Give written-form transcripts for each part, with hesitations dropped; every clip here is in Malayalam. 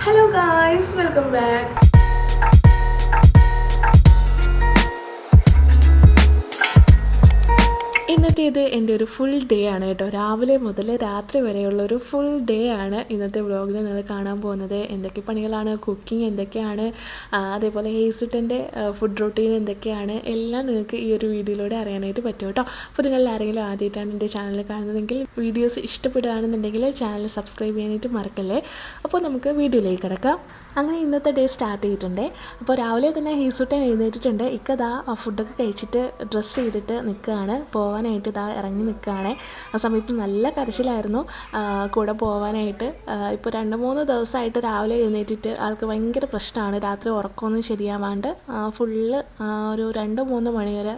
Hello guys, welcome back. ഇന്നത്തേത് എൻ്റെ ഒരു ഫുൾ ഡേ ആണ് കേട്ടോ. രാവിലെ മുതൽ രാത്രി വരെയുള്ള ഒരു ഫുൾ ഡേ ആണ് ഇന്നത്തെ വ്ളോഗിൽ നിങ്ങൾ കാണാൻ പോകുന്നത്. എന്തൊക്കെ പണികളാണ്, കുക്കിംഗ് എന്തൊക്കെയാണ്, അതേപോലെ ഹേസുട്ടൻ്റെ ഫുഡ് റൂട്ടീൻ എന്തൊക്കെയാണ്, എല്ലാം നിങ്ങൾക്ക് ഈ ഒരു വീഡിയോയിലൂടെ അറിയാനായിട്ട് പറ്റും കേട്ടോ. അപ്പോൾ നിങ്ങൾ ആരെങ്കിലും ആദ്യമായിട്ടാണ് എൻ്റെ ചാനൽ കാണുന്നതെങ്കിൽ വീഡിയോസ് ഇഷ്ടപ്പെടുകയാണെന്നുണ്ടെങ്കിൽ ചാനൽ സബ്സ്ക്രൈബ് ചെയ്യാനായിട്ട് മറക്കല്ലേ. അപ്പോൾ നമുക്ക് വീഡിയോയിലേക്ക് കിടക്കാം. അങ്ങനെ ഇന്നത്തെ ഡേ സ്റ്റാർട്ട് ചെയ്തിട്ടുണ്ട്. അപ്പോൾ രാവിലെ തന്നെ ഹേസുട്ടൻ എഴുന്നേറ്റിട്ടുണ്ട്. ഇക്കതാ ഫുഡൊക്കെ കഴിച്ചിട്ട് ഡ്രസ്സ് ചെയ്തിട്ട് നിൽക്കുകയാണ്, പോകാനായിട്ട് ഇതാ ഇറങ്ങി നിൽക്കുകയാണ്. ആ സമയത്ത് നല്ല കരച്ചിലായിരുന്നു കൂടെ പോകാനായിട്ട്. ഇപ്പോൾ 2-3 ദിവസമായിട്ട് രാവിലെ എഴുന്നേറ്റിട്ട് ആൾക്ക് ഭയങ്കര പ്രശ്നമാണ്. രാത്രി ഉറക്കമൊന്നും ശരിയാവാണ്ട് ഫുള്ള് ഒരു 2-3 മണി വരെ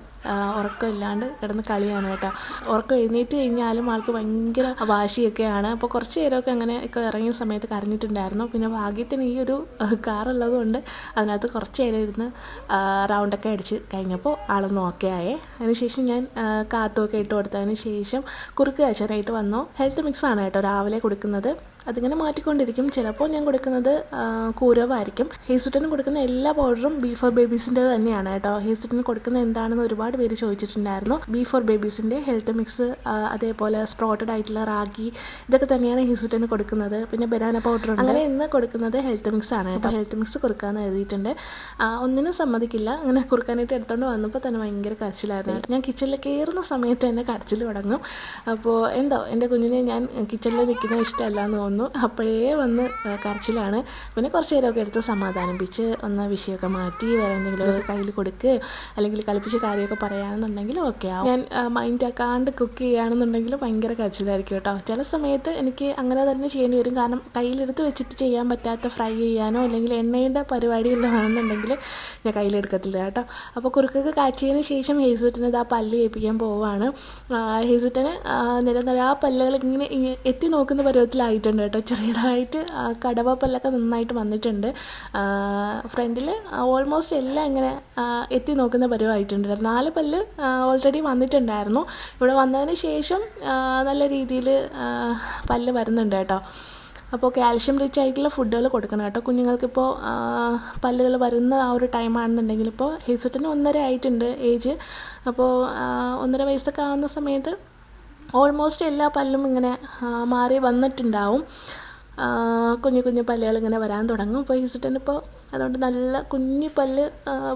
ഉറക്കമില്ലാണ്ട് കിടന്ന് കളിയാണ് കേട്ടോ. ഉറക്കം എഴുന്നേറ്റ് കഴിഞ്ഞാലും ആൾക്ക് ഭയങ്കര വാശിയൊക്കെയാണ്. അപ്പോൾ കുറച്ച് നേരമൊക്കെ അങ്ങനെ ഒക്കെ ഇറങ്ങിയ സമയത്ത് കരഞ്ഞിട്ടുണ്ടായിരുന്നു. പിന്നെ ഭാഗ്യത്തിന് ഈ ഒരു കാറുള്ളത് കൊണ്ട് അതിനകത്ത് കുറച്ച് നേരം ഇരുന്ന് റൗണ്ടൊക്കെ അടിച്ച് കഴിഞ്ഞപ്പോൾ ആളൊന്ന് ഓക്കെ ആയേ. അതിനുശേഷം ഞാൻ കാത്തുമൊക്കെ ഇട്ട് കൊടുത്തതിന് ശേഷം കുറുക്ക് കാച്ചാനായിട്ട് വന്നു. ഹെൽത്ത് മിക്സാണ് കേട്ടോ രാവിലെ കൊടുക്കുന്നത്. അതിങ്ങനെ മാറ്റിക്കൊണ്ടിരിക്കും. ചിലപ്പോൾ ഞാൻ കൊടുക്കുന്നത് കൂരവായിരിക്കും. ഹേസുട്ടന് കൊടുക്കുന്ന എല്ലാ പൗഡറും ബീഫോർ ബേബീസിൻ്റെ തന്നെയാണ് കേട്ടോ. ഹേസുട്ടന് കൊടുക്കുന്ന എന്താണെന്ന് ഒരുപാട് പേര് ചോദിച്ചിട്ടുണ്ടായിരുന്നു. ബീഫോർ ബേബീസിൻ്റെ ഹെൽത്ത് മിക്സ്, അതേപോലെ സ്പ്രോട്ടഡ് ആയിട്ടുള്ള റാഗി, ഇതൊക്കെ തന്നെയാണ് ഹേസുട്ടന് കൊടുക്കുന്നത്. പിന്നെ ബനാന പൗഡർ. അങ്ങനെ ഇന്ന് കൊടുക്കുന്നത് ഹെൽത്ത് മിക്സ് ആണ് കേട്ടോ. ഹെൽത്ത് മിക്സ് കൊടുക്കാമെന്ന് എഴുതിയിട്ടുണ്ട്. ഒന്നിനും സമ്മതിക്കില്ല. അങ്ങനെ കൊടുക്കാനായിട്ട് എടുത്തുകൊണ്ട് വന്നപ്പോൾ തന്നെ ഭയങ്കര കരച്ചിലായിരുന്നു. ഞാൻ കിച്ചണിൽ കയറുന്ന സമയത്ത് തന്നെ കരച്ചിൽ തുടങ്ങും. അപ്പോൾ എന്തോ എൻ്റെ കുഞ്ഞിനെ ഞാൻ കിച്ചണിൽ നിൽക്കുന്നത് ഇഷ്ടമല്ല എന്ന് തോന്നുന്നു. അപ്പോഴേ വന്ന് കരച്ചിലാണ്. പിന്നെ കുറച്ച് നേരമൊക്കെ എടുത്ത് സമാധാനിപ്പിച്ച് ഒന്ന് വിഷയമൊക്കെ മാറ്റി വേറെ എന്തെങ്കിലും കയ്യിൽ കൊടുക്കുക അല്ലെങ്കിൽ കളിപ്പിച്ച് കാര്യമൊക്കെ പറയുകയാണെന്നുണ്ടെങ്കിൽ ഓക്കെ ആവും. ഞാൻ മൈൻഡ് ആക്കാണ്ട് കുക്ക് ചെയ്യുകയാണെന്നുണ്ടെങ്കിൽ ഭയങ്കര കരച്ചിലായിരിക്കും കേട്ടോ. ചില സമയത്ത് എനിക്ക് അങ്ങനെ തന്നെ ചെയ്യേണ്ടി വരും. കാരണം കയ്യിലെടുത്ത് വെച്ചിട്ട് ചെയ്യാൻ പറ്റാത്ത ഫ്രൈ ചെയ്യാനോ അല്ലെങ്കിൽ എണ്ണയുടെ പരിപാടിയെല്ലാം ആണെന്നുണ്ടെങ്കിൽ ഞാൻ കയ്യിലെടുക്കത്തില്ല കേട്ടോ. അപ്പോൾ കുറുക്കൊക്കെ കാച്ചിയതിന് ശേഷം ഹേസുട്ടന് ഇതാ പല്ല് കേൾപ്പിക്കാൻ പോവുകയാണ്. ഹേസുട്ടന് നിരന്തരം ആ പല്ലുകൾ ഇങ്ങനെ എത്തി നോക്കുന്ന പരുവത്തിലായിട്ടുണ്ട് കേട്ടോ. ചെറിയതായിട്ട് കടവ പല്ലൊക്കെ നന്നായിട്ട് വന്നിട്ടുണ്ട്. ഫ്രണ്ടിൽ ഓൾമോസ്റ്റ് എല്ലാം ഇങ്ങനെ എത്തി നോക്കുന്ന പരുവമായിട്ടുണ്ട്. 4 പല്ല് ഓൾറെഡി വന്നിട്ടുണ്ടായിരുന്നു. ഇവിടെ വന്നതിന് ശേഷം നല്ല രീതിയിൽ പല്ല് വരുന്നുണ്ട് കേട്ടോ. അപ്പോൾ കാൽഷ്യം റിച്ച് ആയിട്ടുള്ള ഫുഡുകൾ കൊടുക്കണം കേട്ടോ കുഞ്ഞുങ്ങൾക്കിപ്പോൾ പല്ലുകൾ വരുന്ന ആ ഒരു ടൈമാണെന്നുണ്ടെങ്കിൽ. ഇപ്പോൾ ഹേസുട്ടന് 1.5 ആയിട്ടുണ്ട് ഏജ്. അപ്പോൾ 1.5 വയസ്സൊക്കെ ആവുന്ന സമയത്ത് ഓൾമോസ്റ്റ് എല്ലാ പല്ലും ഇങ്ങനെ മാറി വന്നിട്ടുണ്ടാവും. കുഞ്ഞു പല്ലുകൾ ഇങ്ങനെ വരാൻ തുടങ്ങും. അപ്പോൾ ഹേസുട്ടനിപ്പോൾ അതുകൊണ്ട് നല്ല കുഞ്ഞു പല്ല്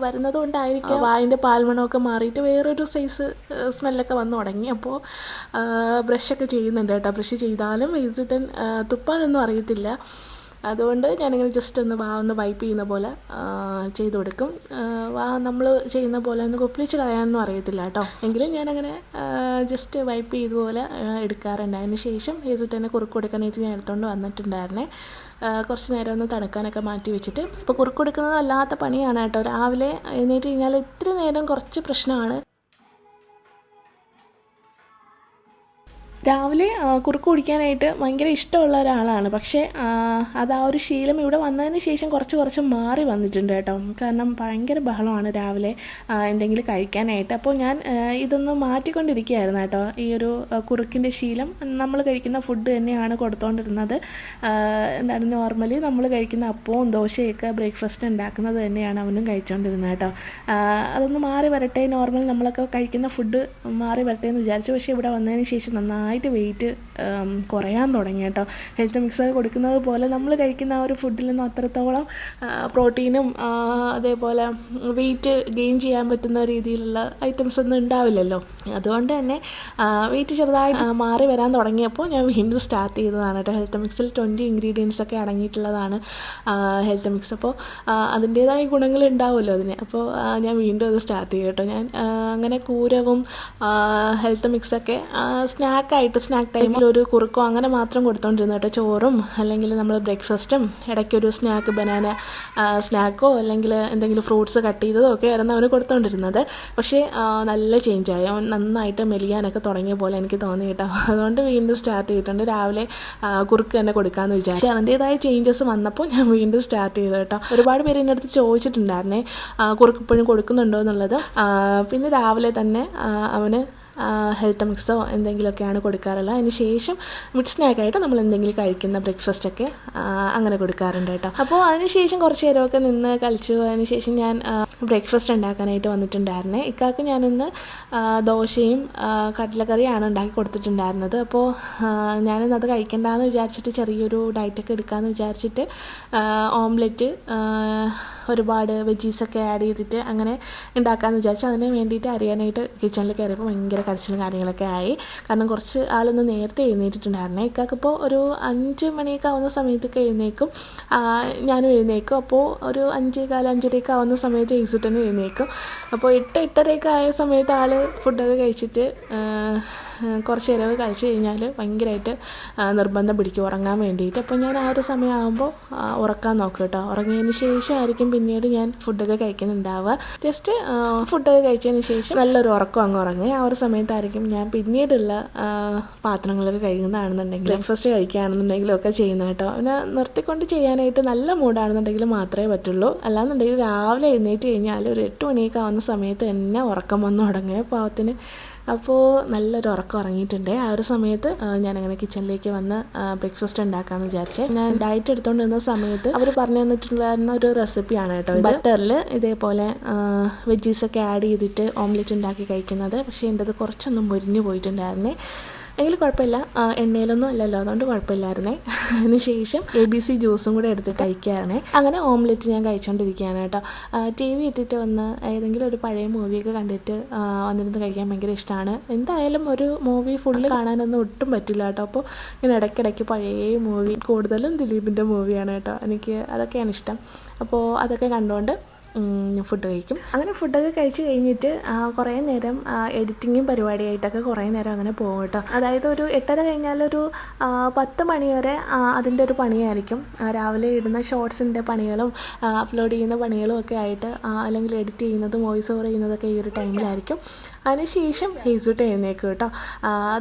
വരുന്നത് കൊണ്ടായിരിക്കും വായിൻ്റെ പാൽമണമൊക്കെ മാറിയിട്ട് വേറൊരു സൈസ് സ്മെല്ലൊക്കെ വന്നു തുടങ്ങി. അപ്പോൾ ബ്രഷൊക്കെ ചെയ്യുന്നുണ്ട് കേട്ടോ. ബ്രഷ് ചെയ്താലും ഹേസുട്ടൻ തുപ്പാനൊന്നും അറിയത്തില്ല. അതുകൊണ്ട് ഞാനിങ്ങനെ ജസ്റ്റ് ഒന്ന് വൈപ്പ് ചെയ്യുന്ന പോലെ ചെയ്ത് കൊടുക്കും. നമ്മൾ ചെയ്യുന്ന പോലെ ഒന്ന് കൊപ്പിളിച്ച് കളയാനൊന്നും അറിയത്തില്ല കേട്ടോ. എങ്കിലും ഞാനങ്ങനെ ജസ്റ്റ് വൈപ്പ് ചെയ്തുപോലെ എടുക്കാറുണ്ട്. അതിന് ശേഷം ഹേസുട്ടനെ കുറുക്ക് കൊടുക്കാനായിട്ട് ഞാൻ എടുത്തുകൊണ്ട് വന്നിട്ടുണ്ടായിരുന്നേ. കുറച്ച് നേരം ഒന്ന് തണുക്കാനൊക്കെ മാറ്റി വെച്ചിട്ട്. ഇപ്പോൾ കുറുക്ക് കൊടുക്കുന്നത് അല്ലാത്ത പണിയാണ് കേട്ടോ. രാവിലെ എഴുന്നേറ്റ് കഴിഞ്ഞാൽ ഇത്തിരി നേരം കുറച്ച് പ്രശ്നമാണ്. രാവിലെ കുറുക്ക് കുടിക്കാനായിട്ട് ഭയങ്കര ഇഷ്ടമുള്ള ഒരാളാണ്. പക്ഷേ അത് ആ ഒരു ശീലം ഇവിടെ വന്നതിന് ശേഷം കുറച്ച് മാറി വന്നിട്ടുണ്ട് കേട്ടോ. കാരണം ഭയങ്കര ബഹളമാണ് രാവിലെ എന്തെങ്കിലും കഴിക്കാനായിട്ട്. അപ്പോൾ ഞാൻ ഇതൊന്ന് മാറ്റിക്കൊണ്ടിരിക്കുകയായിരുന്നു കേട്ടോ. ഈ ഒരു കുറുക്കിൻ്റെ ശീലം നമ്മൾ കഴിക്കുന്ന ഫുഡ് തന്നെയാണ് കൊടുത്തുകൊണ്ടിരുന്നത്. എന്താണ് നോർമലി നമ്മൾ കഴിക്കുന്ന അപ്പവും ദോശയൊക്കെ ബ്രേക്ക്ഫാസ്റ്റ് ഉണ്ടാക്കുന്നത് തന്നെയാണ് അവനും കഴിച്ചുകൊണ്ടിരുന്നത് കേട്ടോ. അതൊന്ന് മാറി വരട്ടെ, നോർമൽ നമ്മളൊക്കെ കഴിക്കുന്ന ഫുഡ് മാറി വരട്ടെ എന്ന് വിചാരിച്ചു. പക്ഷേ ഇവിടെ വന്നതിന് ശേഷം നന്നായിട്ട് വെയിറ്റ് കുറയാൻ തുടങ്ങി കേട്ടോ. ഹെൽത്ത് മിക്സൊക്കെ കൊടുക്കുന്നത് പോലെ നമ്മൾ കഴിക്കുന്ന ആ ഒരു ഫുഡിൽ നിന്നും അത്രത്തോളം പ്രോട്ടീനും അതേപോലെ വെയിറ്റ് ഗെയിൻ ചെയ്യാൻ പറ്റുന്ന രീതിയിലുള്ള ഐറ്റംസ് ഒന്നും ഉണ്ടാവില്ലല്ലോ. അതുകൊണ്ട് തന്നെ വെയിറ്റ് ചെറുതായിട്ട് മാറി വരാൻ തുടങ്ങിയപ്പോൾ ഞാൻ വീണ്ടും സ്റ്റാർട്ട് ചെയ്തതാണ് കേട്ടോ. ഹെൽത്ത് മിക്സിൽ 20 ഇൻഗ്രീഡിയൻസ് ഒക്കെ അടങ്ങിയിട്ടുള്ളതാണ് ഹെൽത്ത് മിക്സ്. അപ്പോൾ അതിൻ്റേതായ ഗുണങ്ങൾ ഉണ്ടാവുമല്ലോ അതിന്. അപ്പോൾ ഞാൻ വീണ്ടും അത് സ്റ്റാർട്ട് ചെയ്യും കേട്ടോ. ഞാൻ അങ്ങനെ കൂരവും ഹെൽത്ത് മിക്സൊക്കെ സ്നാക്ക് ടൈമിൽ ഒരു കുറുക്കോ അങ്ങനെ മാത്രം കൊടുത്തോണ്ടിരുന്നു കേട്ടോ. ചോറും അല്ലെങ്കിൽ നമ്മൾ ബ്രേക്ക്ഫാസ്റ്റും ഇടയ്ക്കൊരു സ്നാക്ക് ബനാന സ്നാക്കോ അല്ലെങ്കിൽ എന്തെങ്കിലും ഫ്രൂട്ട്സ് കട്ട് ചെയ്തതോ ഒക്കെ ആയിരുന്നു അവന് കൊടുത്തോണ്ടിരുന്നത്. പക്ഷേ നല്ല ചേഞ്ചായി. അവൻ നന്നായിട്ട് മെലിയാനൊക്കെ തുടങ്ങിയ പോലെ എനിക്ക് തോന്നി കേട്ടോ. അതുകൊണ്ട് വീണ്ടും സ്റ്റാർട്ട് ചെയ്തിട്ടുണ്ട്. രാവിലെ കുറുക്ക് തന്നെ കൊടുക്കാമെന്ന് വിചാരിച്ചു. അതിൻ്റേതായ ചേഞ്ചസ് വന്നപ്പോൾ ഞാൻ വീണ്ടും സ്റ്റാർട്ട് ചെയ്തു കേട്ടോ. ഒരുപാട് പേര് എൻ്റെ അടുത്ത് ചോദിച്ചിട്ടുണ്ടായിരുന്നേ കുറുക്ക് ഇപ്പോഴും കൊടുക്കുന്നുണ്ടോ എന്നുള്ളത്. പിന്നെ രാവിലെ തന്നെ അവന് ഹെൽത്ത് മിക്സോ എന്തെങ്കിലുമൊക്കെയാണ് കൊടുക്കാറുള്ളത്. അതിന് ശേഷം മിഡ് സ്നാക്കായിട്ട് നമ്മൾ എന്തെങ്കിലും കഴിക്കുന്ന ബ്രേക്ക്ഫാസ്റ്റൊക്കെ അങ്ങനെ കൊടുക്കാറുണ്ട് കേട്ടോ. അപ്പോൾ അതിന് ശേഷം കുറച്ച് നേരമൊക്കെ നിന്ന് കളിച്ചു. അതിന് ശേഷം ഞാൻ ബ്രേക്ക്ഫാസ്റ്റ് ഉണ്ടാക്കാനായിട്ട് വന്നിട്ടുണ്ടായിരുന്നേ. ഇക്കാക്ക് ഞാനിന്ന് ദോശയും കടലക്കറിയാണ് ഉണ്ടാക്കി കൊടുത്തിട്ടുണ്ടായിരുന്നത്. അപ്പോൾ ഞാനിന്ന് അത് കഴിക്കണ്ടെന്ന് വിചാരിച്ചിട്ട് ചെറിയൊരു ഡയറ്റൊക്കെ എടുക്കാമെന്ന് വിചാരിച്ചിട്ട് ഓംലെറ്റ് ഒരുപാട് വെജീസൊക്കെ ആഡ് ചെയ്തിട്ട് അങ്ങനെ ഉണ്ടാക്കാമെന്ന് വിചാരിച്ചു. അതിന് വേണ്ടിയിട്ട് അറിയാനായിട്ട് കിച്ചണിൽ കയറിയപ്പോൾ ഭയങ്കര കരച്ചിലും കാര്യങ്ങളൊക്കെ ആയി. കാരണം കുറച്ച് ആളൊന്ന് നേരത്തെ എഴുന്നേറ്റിട്ടുണ്ടായിരുന്നേ. ഇക്കാക്കിപ്പോൾ ഒരു 5 മണിയൊക്കെ ആവുന്ന സമയത്തൊക്കെ എഴുന്നേക്കും, ഞാനും എഴുന്നേക്കും. അപ്പോൾ ഒരു 5:15 5:30 ആവുന്ന സമയത്ത് ഈസുട്ടനും എഴുന്നേക്കും. അപ്പോൾ 8-8:30 ആയ സമയത്ത് ആൾ ഫുഡൊക്കെ കഴിച്ചിട്ട് കുറച്ച് നേരമൊക്കെ കഴിച്ച് കഴിഞ്ഞാൽ ഭയങ്കരമായിട്ട് നിർബന്ധം പിടിക്കും ഉറങ്ങാൻ വേണ്ടിയിട്ട്. അപ്പോൾ ഞാൻ ആ ഒരു സമയമാകുമ്പോൾ ഉറക്കാൻ നോക്കും കേട്ടോ. ഉറങ്ങിയതിന് ശേഷമായിരിക്കും പിന്നീട് ഞാൻ ഫുഡൊക്കെ കഴിക്കുന്നുണ്ടാവുക. ജസ്റ്റ് ഫുഡൊക്കെ കഴിച്ചതിന് ശേഷം നല്ലൊരു ഉറക്കം അങ്ങ് ഉറങ്ങി. ആ ഒരു സമയത്തായിരിക്കും ഞാൻ പിന്നീടുള്ള പാത്രങ്ങളൊക്കെ കഴുകുന്നതാണെന്നുണ്ടെങ്കിൽ ബ്രേക്ക്ഫാസ്റ്റ് കഴിക്കുകയാണെന്നുണ്ടെങ്കിലും ഒക്കെ ചെയ്യുന്നത് കേട്ടോ. പിന്നെ നിർത്തിക്കൊണ്ട് ചെയ്യാനായിട്ട് നല്ല മൂഡാണെന്നുണ്ടെങ്കിൽ മാത്രമേ പറ്റുള്ളൂ. അല്ലാന്നുണ്ടെങ്കിൽ രാവിലെ എഴുന്നേറ്റ് കഴിഞ്ഞാൽ ഒരു 8 മണിയൊക്കെ ആവുന്ന സമയത്ത് തന്നെ ഉറക്കം വന്ന് തുടങ്ങിയ പാവത്തിന്. അപ്പോൾ നല്ലൊരു ഉറക്കം ഉറങ്ങിയിട്ടുണ്ട്. ആ ഒരു സമയത്ത് ഞാനങ്ങനെ കിച്ചണിലേക്ക് വന്ന് ബ്രേക്ക്ഫാസ്റ്റ് ഉണ്ടാക്കാമെന്ന് വിചാരിച്ചേ. ഞാൻ ഡയറ്റ് എടുത്തുകൊണ്ടിരുന്ന സമയത്ത് അവർ പറഞ്ഞു തന്നിട്ടുണ്ടായിരുന്ന ഒരു റെസിപ്പിയാണ് കേട്ടോ. ബട്ടറിൽ ഇതേപോലെ വെജീസൊക്കെ ആഡ് ചെയ്തിട്ട് ഓംലെറ്റ് ഉണ്ടാക്കി കഴിക്കുന്നത്. പക്ഷേ എൻ്റെ അത് കുറച്ചൊന്നും മുരിഞ്ഞു പോയിട്ടുണ്ടായിരുന്നേ. എങ്കിലും കുഴപ്പമില്ല, എണ്ണയിലൊന്നും അല്ലല്ലോ, അതുകൊണ്ട് കുഴപ്പമില്ലായിരുന്നേ. അതിന് ശേഷം ABC ജ്യൂസും കൂടെ എടുത്തിട്ട് കഴിക്കുകയായിരുന്നേ. അങ്ങനെ ഓംലെറ്റ് ഞാൻ കഴിച്ചുകൊണ്ടിരിക്കുകയാണ് കേട്ടോ. TV ഇട്ടിട്ട് വന്ന് ഏതെങ്കിലും ഒരു പഴയ മൂവിയൊക്കെ കണ്ടിട്ട് വന്നിരുന്ന് കഴിക്കാൻ ഭയങ്കര ഇഷ്ടമാണ്. എന്തായാലും ഒരു മൂവി ഫുള്ള് കാണാനൊന്നും ഒട്ടും പറ്റില്ല കേട്ടോ. അപ്പോൾ ഞാൻ ഇടയ്ക്കിടയ്ക്ക് പഴയ മൂവി, കൂടുതലും ദിലീപിൻ്റെ മൂവിയാണ് കേട്ടോ, എനിക്ക് അതൊക്കെയാണ് ഇഷ്ടം. അപ്പോൾ അതൊക്കെ കണ്ടുകൊണ്ട് ഫുഡ് കഴിക്കും. അങ്ങനെ ഫുഡൊക്കെ കഴിച്ച് കഴിഞ്ഞിട്ട് കുറേ നേരം എഡിറ്റിങ്ങും പരിപാടിയായിട്ടൊക്കെ കുറേ നേരം അങ്ങനെ പോകും കേട്ടോ. അതായത് ഒരു 8:30 കഴിഞ്ഞാലൊരു 10 മണി വരെ അതിൻ്റെ ഒരു പണിയായിരിക്കും. രാവിലെ ഇടുന്ന ഷോർട്സിൻ്റെ പണികളും അപ്ലോഡ് ചെയ്യുന്ന പണികളും ഒക്കെ ആയിട്ട്, അല്ലെങ്കിൽ എഡിറ്റ് ചെയ്യുന്നതും വോയിസ് ഓവർ ചെയ്യുന്നതൊക്കെ ഈ ഒരു ടൈമിലായിരിക്കും. അതിനുശേഷം ഹേസുട്ട് എഴുന്നേക്കും കേട്ടോ.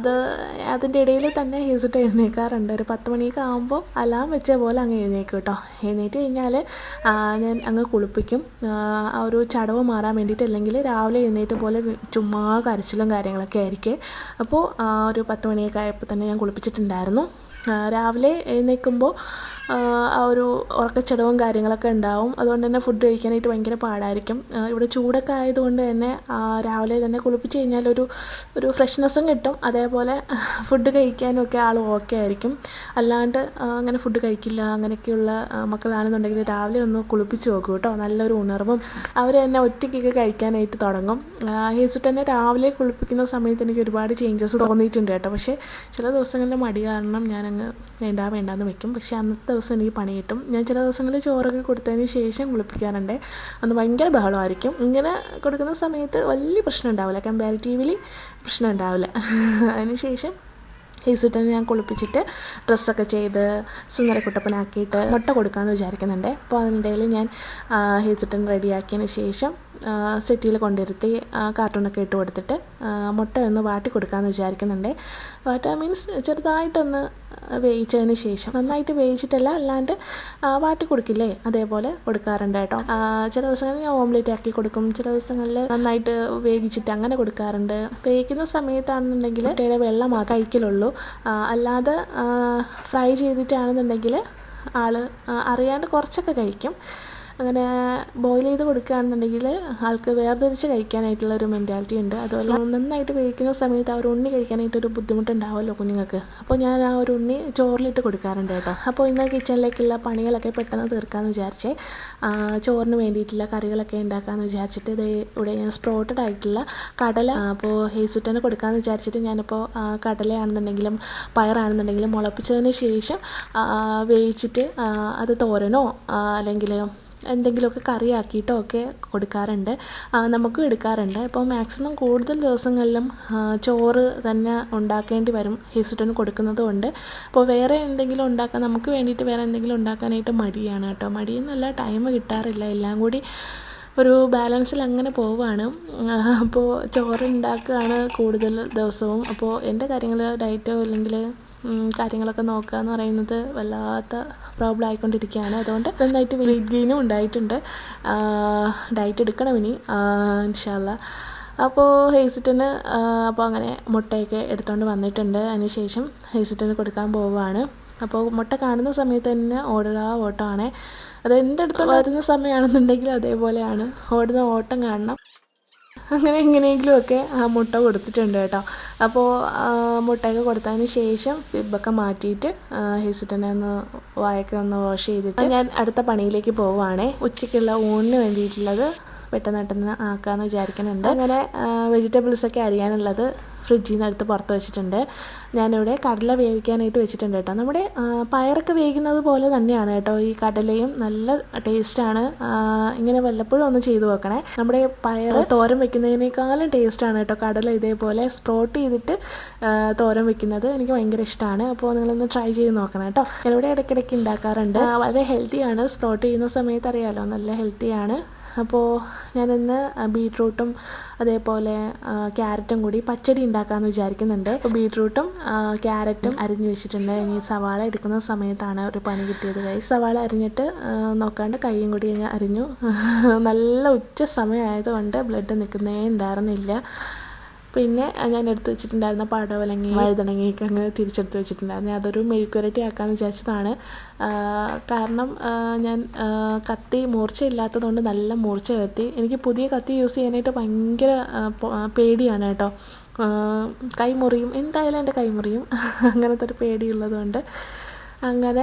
അതിൻ്റെ ഇടയിൽ തന്നെ ഹേസുട്ട് എഴുന്നേക്കാറുണ്ട്. ഒരു 10 മണിയൊക്കെ ആകുമ്പോൾ അലാം വെച്ച പോലെ അങ്ങ് എഴുന്നേക്കും കേട്ടോ. എഴുന്നേറ്റ് കഴിഞ്ഞാൽ ഞാൻ അങ്ങ് കുളിപ്പിക്കും, ആ ഒരു ചടവ് മാറാൻ വേണ്ടിയിട്ട്. അല്ലെങ്കിൽ രാവിലെ എഴുന്നേറ്റ് പോലെ ചുമ്മാ കരച്ചിലും കാര്യങ്ങളൊക്കെ ആയിരിക്കും. അപ്പോൾ ഒരു 10 മണിയൊക്കെ ആയപ്പോൾ തന്നെ ഞാൻ കുളിപ്പിച്ചിട്ടുണ്ടായിരുന്നു. രാവിലെ എഴുന്നേൽക്കുമ്പോൾ ആ ഒരു ഉറക്കച്ചടവും കാര്യങ്ങളൊക്കെ ഉണ്ടാവും. അതുകൊണ്ട് തന്നെ ഫുഡ് കഴിക്കാനായിട്ട് ഭയങ്കര പാടായിരിക്കും. ഇവിടെ ചൂടൊക്കെ ആയതുകൊണ്ട് തന്നെ രാവിലെ തന്നെ കുളിപ്പിച്ച് കഴിഞ്ഞാൽ ഒരു ഫ്രഷ്നെസ്സും കിട്ടും. അതേപോലെ ഫുഡ് കഴിക്കാനും ഒക്കെ ആൾ ഓക്കെ ആയിരിക്കും. അല്ലാണ്ട് അങ്ങനെ ഫുഡ് കഴിക്കില്ല അങ്ങനെയൊക്കെയുള്ള മക്കളാണെന്നുണ്ടെങ്കിൽ രാവിലെ ഒന്ന് കുളിപ്പിച്ച് നോക്കും കേട്ടോ. നല്ലൊരു ഉണർവും അവർ തന്നെ ഒറ്റയ്ക്കൊക്കെ കഴിക്കാനായിട്ട് തുടങ്ങും. ഹേസുട്ട് തന്നെ രാവിലെ കുളിപ്പിക്കുന്ന സമയത്ത് എനിക്ക് ഒരുപാട് ചേഞ്ചസ് തോന്നിയിട്ടുണ്ട് കേട്ടോ. പക്ഷേ ചില ദിവസങ്ങളിൽ മടി കാരണം ഞാനങ്ങ് വേണ്ടാന്ന് വെക്കും. പക്ഷേ അന്നത്തെ ദിവസം എനിക്ക് പണി കിട്ടും. ഞാൻ ചില ദിവസങ്ങളിൽ ചോറൊക്കെ കൊടുത്തതിന് ശേഷം കുളിപ്പിക്കാറുണ്ട്. അന്ന് ഭയങ്കര ബഹളമായിരിക്കും. ഇങ്ങനെ കൊടുക്കുന്ന സമയത്ത് വലിയ പ്രശ്നം ഉണ്ടാവില്ല, കമ്പാരിറ്റീവ്ലി പ്രശ്നം ഉണ്ടാവില്ല. അതിന് ശേഷം ഹേസുട്ടനെ ഞാൻ കുളിപ്പിച്ചിട്ട് ഡ്രസ്സൊക്കെ ചെയ്ത് സുന്ദരക്കുട്ടപ്പനാക്കിയിട്ട് മുട്ട കൊടുക്കാമെന്ന് വിചാരിക്കുന്നുണ്ട്. അപ്പോൾ അതിനിടയിൽ ഞാൻ ഹേസുട്ടൻ റെഡിയാക്കിയതിന് ശേഷം സെറ്റിയിൽ കൊണ്ടിരുത്തി കാർട്ടൂണൊക്കെ ഇട്ട് കൊടുത്തിട്ട് മുട്ട ഒന്ന് വാട്ടി കൊടുക്കാമെന്ന് വിചാരിക്കുന്നുണ്ട്. വാട്ട മീൻസ് ചെറുതായിട്ടൊന്ന് വേവിച്ചതിന് ശേഷം, നന്നായിട്ട് വേവിച്ചിട്ടല്ല, അല്ലാണ്ട് വാട്ടി കൊടുക്കില്ലേ അതേപോലെ കൊടുക്കാറുണ്ട് കേട്ടോ. ചില ദിവസങ്ങളിൽ ഞാൻ ഓംലെറ്റ് ആക്കി കൊടുക്കും, ചില ദിവസങ്ങളിൽ നന്നായിട്ട് വേവിച്ചിട്ട് അങ്ങനെ കൊടുക്കാറുണ്ട്. വേവിക്കുന്ന സമയത്താണെന്നുണ്ടെങ്കിൽ മുട്ടയുടെ വെള്ളം കഴിക്കലുള്ളൂ. അല്ലാതെ ഫ്രൈ ചെയ്തിട്ടാണെന്നുണ്ടെങ്കിൽ ആൾ അറിയാണ്ട് കുറച്ചൊക്കെ കഴിക്കും. അങ്ങനെ ബോയിൽ ചെയ്ത് കൊടുക്കുകയാണെന്നുണ്ടെങ്കിൽ ആൾക്ക് വേർതിരിച്ച് കഴിക്കാനായിട്ടുള്ളൊരു മെൻറ്റാലിറ്റി ഉണ്ട്. അതുപോലെ നന്നായിട്ട് വേവിക്കുന്ന സമയത്ത് ആ ഒരു ഉണ്ണി കഴിക്കാനായിട്ടൊരു ബുദ്ധിമുട്ടുണ്ടാവുമല്ലോ കുഞ്ഞുങ്ങൾക്ക്. അപ്പോൾ ഞാൻ ആ ഒരു ഉണ്ണി ചോറിലിട്ട് കൊടുക്കാറുണ്ട് കേട്ടോ. അപ്പോൾ ഇന്ന് കിച്ചണിലേക്കുള്ള പണികളൊക്കെ പെട്ടെന്ന് തീർക്കാമെന്ന് വിചാരിച്ചേ. ചോറിന് വേണ്ടിയിട്ടുള്ള കറികളൊക്കെ ഉണ്ടാക്കാമെന്ന് വിചാരിച്ചിട്ട് ഇവിടെ ഞാൻ സ്പ്രോട്ടഡ് ആയിട്ടുള്ള കടല അപ്പോൾ ഹേസുട്ടന് കൊടുക്കാമെന്ന് വിചാരിച്ചിട്ട് ഞാനിപ്പോൾ കടലയാണെന്നുണ്ടെങ്കിലും പയറാണെന്നുണ്ടെങ്കിലും മുളപ്പിച്ചതിന് ശേഷം വേവിച്ചിട്ട് അത് തോരനോ അല്ലെങ്കിൽ എന്തെങ്കിലുമൊക്കെ കറിയാക്കിയിട്ടോ ഒക്കെ കൊടുക്കാറുണ്ട്, നമുക്കും എടുക്കാറുണ്ട്. ഇപ്പോൾ മാക്സിമം കൂടുതൽ ദിവസങ്ങളിലും ചോറ് തന്നെ ഉണ്ടാക്കേണ്ടി വരും ഹേസുട്ടന് കൊടുക്കുന്നത് കൊണ്ട്. അപ്പോൾ വേറെ എന്തെങ്കിലും ഉണ്ടാക്കാൻ, നമുക്ക് വേണ്ടിയിട്ട് വേറെ എന്തെങ്കിലും ഉണ്ടാക്കാനായിട്ട് മടിയാണ് കേട്ടോ. മടിയെന്നല്ല, ടൈം കിട്ടാറില്ല. എല്ലാം കൂടി ഒരു ബാലൻസിൽ അങ്ങനെ പോവുകയാണ്. അപ്പോൾ ചോറ് ഉണ്ടാക്കുകയാണ് കൂടുതൽ ദിവസവും. അപ്പോൾ എൻ്റെ കാര്യങ്ങൾ ഡയറ്റോ അല്ലെങ്കിൽ കാര്യങ്ങളൊക്കെ നോക്കുക എന്ന് പറയുന്നത് വല്ലാത്ത പ്രോബ്ലം ആയിക്കൊണ്ടിരിക്കുകയാണ്. അതുകൊണ്ട് നന്നായിട്ട് വെയിറ്റ് ഗെയിനും ഉണ്ടായിട്ടുണ്ട്. ഡയറ്റ് എടുക്കണം ഇനി ഇൻഷാ അല്ലാഹ്. അപ്പോൾ ഹേസിറ്റിന് അപ്പോൾ അങ്ങനെ മുട്ടയൊക്കെ എടുത്തുകൊണ്ട് വന്നിട്ടുണ്ട്. അതിന് ശേഷം ഹേസിറ്റിന് കൊടുക്കാൻ പോവുകയാണ്. അപ്പോൾ മുട്ട കാണുന്ന സമയത്ത് തന്നെ ഓട്ടമാണ്. അത് എന്തെടുത്ത് വരുന്ന സമയമാണെന്നുണ്ടെങ്കിൽ അതേപോലെയാണ് ഓടുന്ന ഓട്ടം കാണണം. അങ്ങനെ എങ്ങനെയെങ്കിലുമൊക്കെ ആ മുട്ട കൊടുത്തിട്ടുണ്ട് കേട്ടോ. അപ്പോൾ മുട്ടയൊക്കെ കൊടുത്തതിന് ശേഷം ബിബൊക്കെ മാറ്റിയിട്ട് ഹേസിറ്റിനെ ഒന്ന് വായൊക്കെ ഒന്ന് വാഷ് ചെയ്തിട്ട് ഞാൻ അടുത്ത പണിയിലേക്ക് പോവുകയാണേ. ഉച്ചയ്ക്കുള്ള ഊണിന് വേണ്ടിയിട്ടുള്ളത് പെട്ടെന്ന് ആക്കാമെന്ന് വിചാരിക്കുന്നുണ്ട്. അങ്ങനെ വെജിറ്റബിൾസൊക്കെ അരിയാനുള്ളത് ഫ്രിഡ്ജിൽ നിന്ന് എടുത്ത് പുറത്ത് വെച്ചിട്ടുണ്ട്. ഞാനിവിടെ കടല വേവിക്കാനായിട്ട് വെച്ചിട്ടുണ്ട് കേട്ടോ. നമ്മുടെ പയറൊക്കെ വേവിക്കുന്നത് പോലെ തന്നെയാണ് കേട്ടോ ഈ കടലയും. നല്ല ടേസ്റ്റാണ്. ഇങ്ങനെ വല്ലപ്പോഴും ഒന്ന് ചെയ്ത് വെക്കണേ. നമ്മുടെ പയർ തോരൻ വെക്കുന്നതിനേക്കാളും ടേസ്റ്റാണ് കേട്ടോ കടല ഇതേപോലെ സ്പ്രോട്ട് ചെയ്തിട്ട് തോരൻ വെക്കുന്നത്. എനിക്ക് ഭയങ്കര ഇഷ്ടമാണ്. അപ്പോൾ നിങ്ങളൊന്ന് ട്രൈ ചെയ്ത് നോക്കണം കേട്ടോ. ഞാനിവിടെ ഇടയ്ക്കിടയ്ക്ക് ഉണ്ടാക്കാറുണ്ട്. വളരെ ഹെൽത്തിയാണ്. സ്പ്രോട്ട് ചെയ്യുന്ന സമയത്ത് അറിയാമല്ലോ, നല്ല ഹെൽത്തിയാണ്. അപ്പോൾ ഞാനിന്ന് ബീട്രൂട്ടും അതേപോലെ ക്യാരറ്റും കൂടി പച്ചടി ഉണ്ടാക്കാമെന്ന് വിചാരിക്കുന്നുണ്ട്. അപ്പോൾ ബീട്രൂട്ടും ക്യാരറ്റും അരിഞ്ഞു വെച്ചിട്ടുണ്ട്. ഇനി സവാള എടുക്കുന്ന സമയത്താണ് ഒരു പണി കിട്ടിയത്. സവാള അരിഞ്ഞിട്ട് നോക്കാണ്ട് കൈയും കൂടി ഞാൻ അരിഞ്ഞു. നല്ല ഉച്ച സമയമായതുകൊണ്ട് ബ്ലഡ് നിൽക്കുന്നേ ഉണ്ടായിരുന്നില്ല. പിന്നെ ഞാൻ എടുത്ത് വെച്ചിട്ടുണ്ടായിരുന്ന പടവലങ്ങി വഴുതനങ്ങയൊക്കെ അങ്ങ് തിരിച്ചെടുത്ത് വെച്ചിട്ടുണ്ടായിരുന്നു. അതൊരു മെഴുക്കുരട്ടി ആക്കാമെന്ന് വിചാരിച്ചതാണ്. കാരണം ഞാൻ കത്തി മൂർച്ചയില്ലാത്തതുകൊണ്ട് നല്ല മൂർച്ച കത്തി. എനിക്ക് പുതിയ കത്തി യൂസ് ചെയ്യാനായിട്ട് ഭയങ്കര പേടിയാണ് കേട്ടോ. കൈ മുറിയും, എന്തായാലും എൻ്റെ കൈ മുറിയും. അങ്ങനത്തെ ഒരു പേടിയുള്ളതുകൊണ്ട് അങ്ങനെ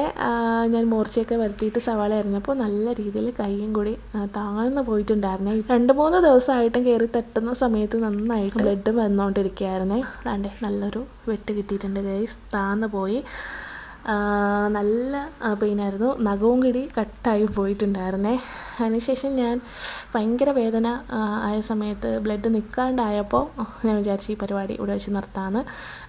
ഞാൻ മൂർച്ചയൊക്കെ വരുത്തിയിട്ട് സവാള അരിഞ്ഞപ്പോൾ നല്ല രീതിയിൽ കൈയും കൂടി താഴ്ന്നു പോയിട്ടുണ്ടായിരുന്നേ. 2-3 ദിവസമായിട്ടും കയറി തട്ടുന്ന സമയത്ത് നന്നായിട്ട് ബ്ലഡ് വന്നുകൊണ്ടിരിക്കുകയായിരുന്നേ. അതാണ്ടേ നല്ലൊരു വെട്ട് കിട്ടിയിട്ടുണ്ട് ഗൈസ്. താഴ്ന്നു പോയി. നല്ല പെയിനായിരുന്നു. നഖവും കൂടി കട്ടായി പോയിട്ടുണ്ടായിരുന്നേ. അതിനുശേഷം ഞാൻ ഭയങ്കര വേദന ആയ സമയത്ത് ബ്ലഡ് നിൽക്കാണ്ടായപ്പോൾ ഞാൻ വിചാരിച്ചു ഈ പരിപാടി ഇവിടെ വെച്ച് നിർത്താമെന്ന്.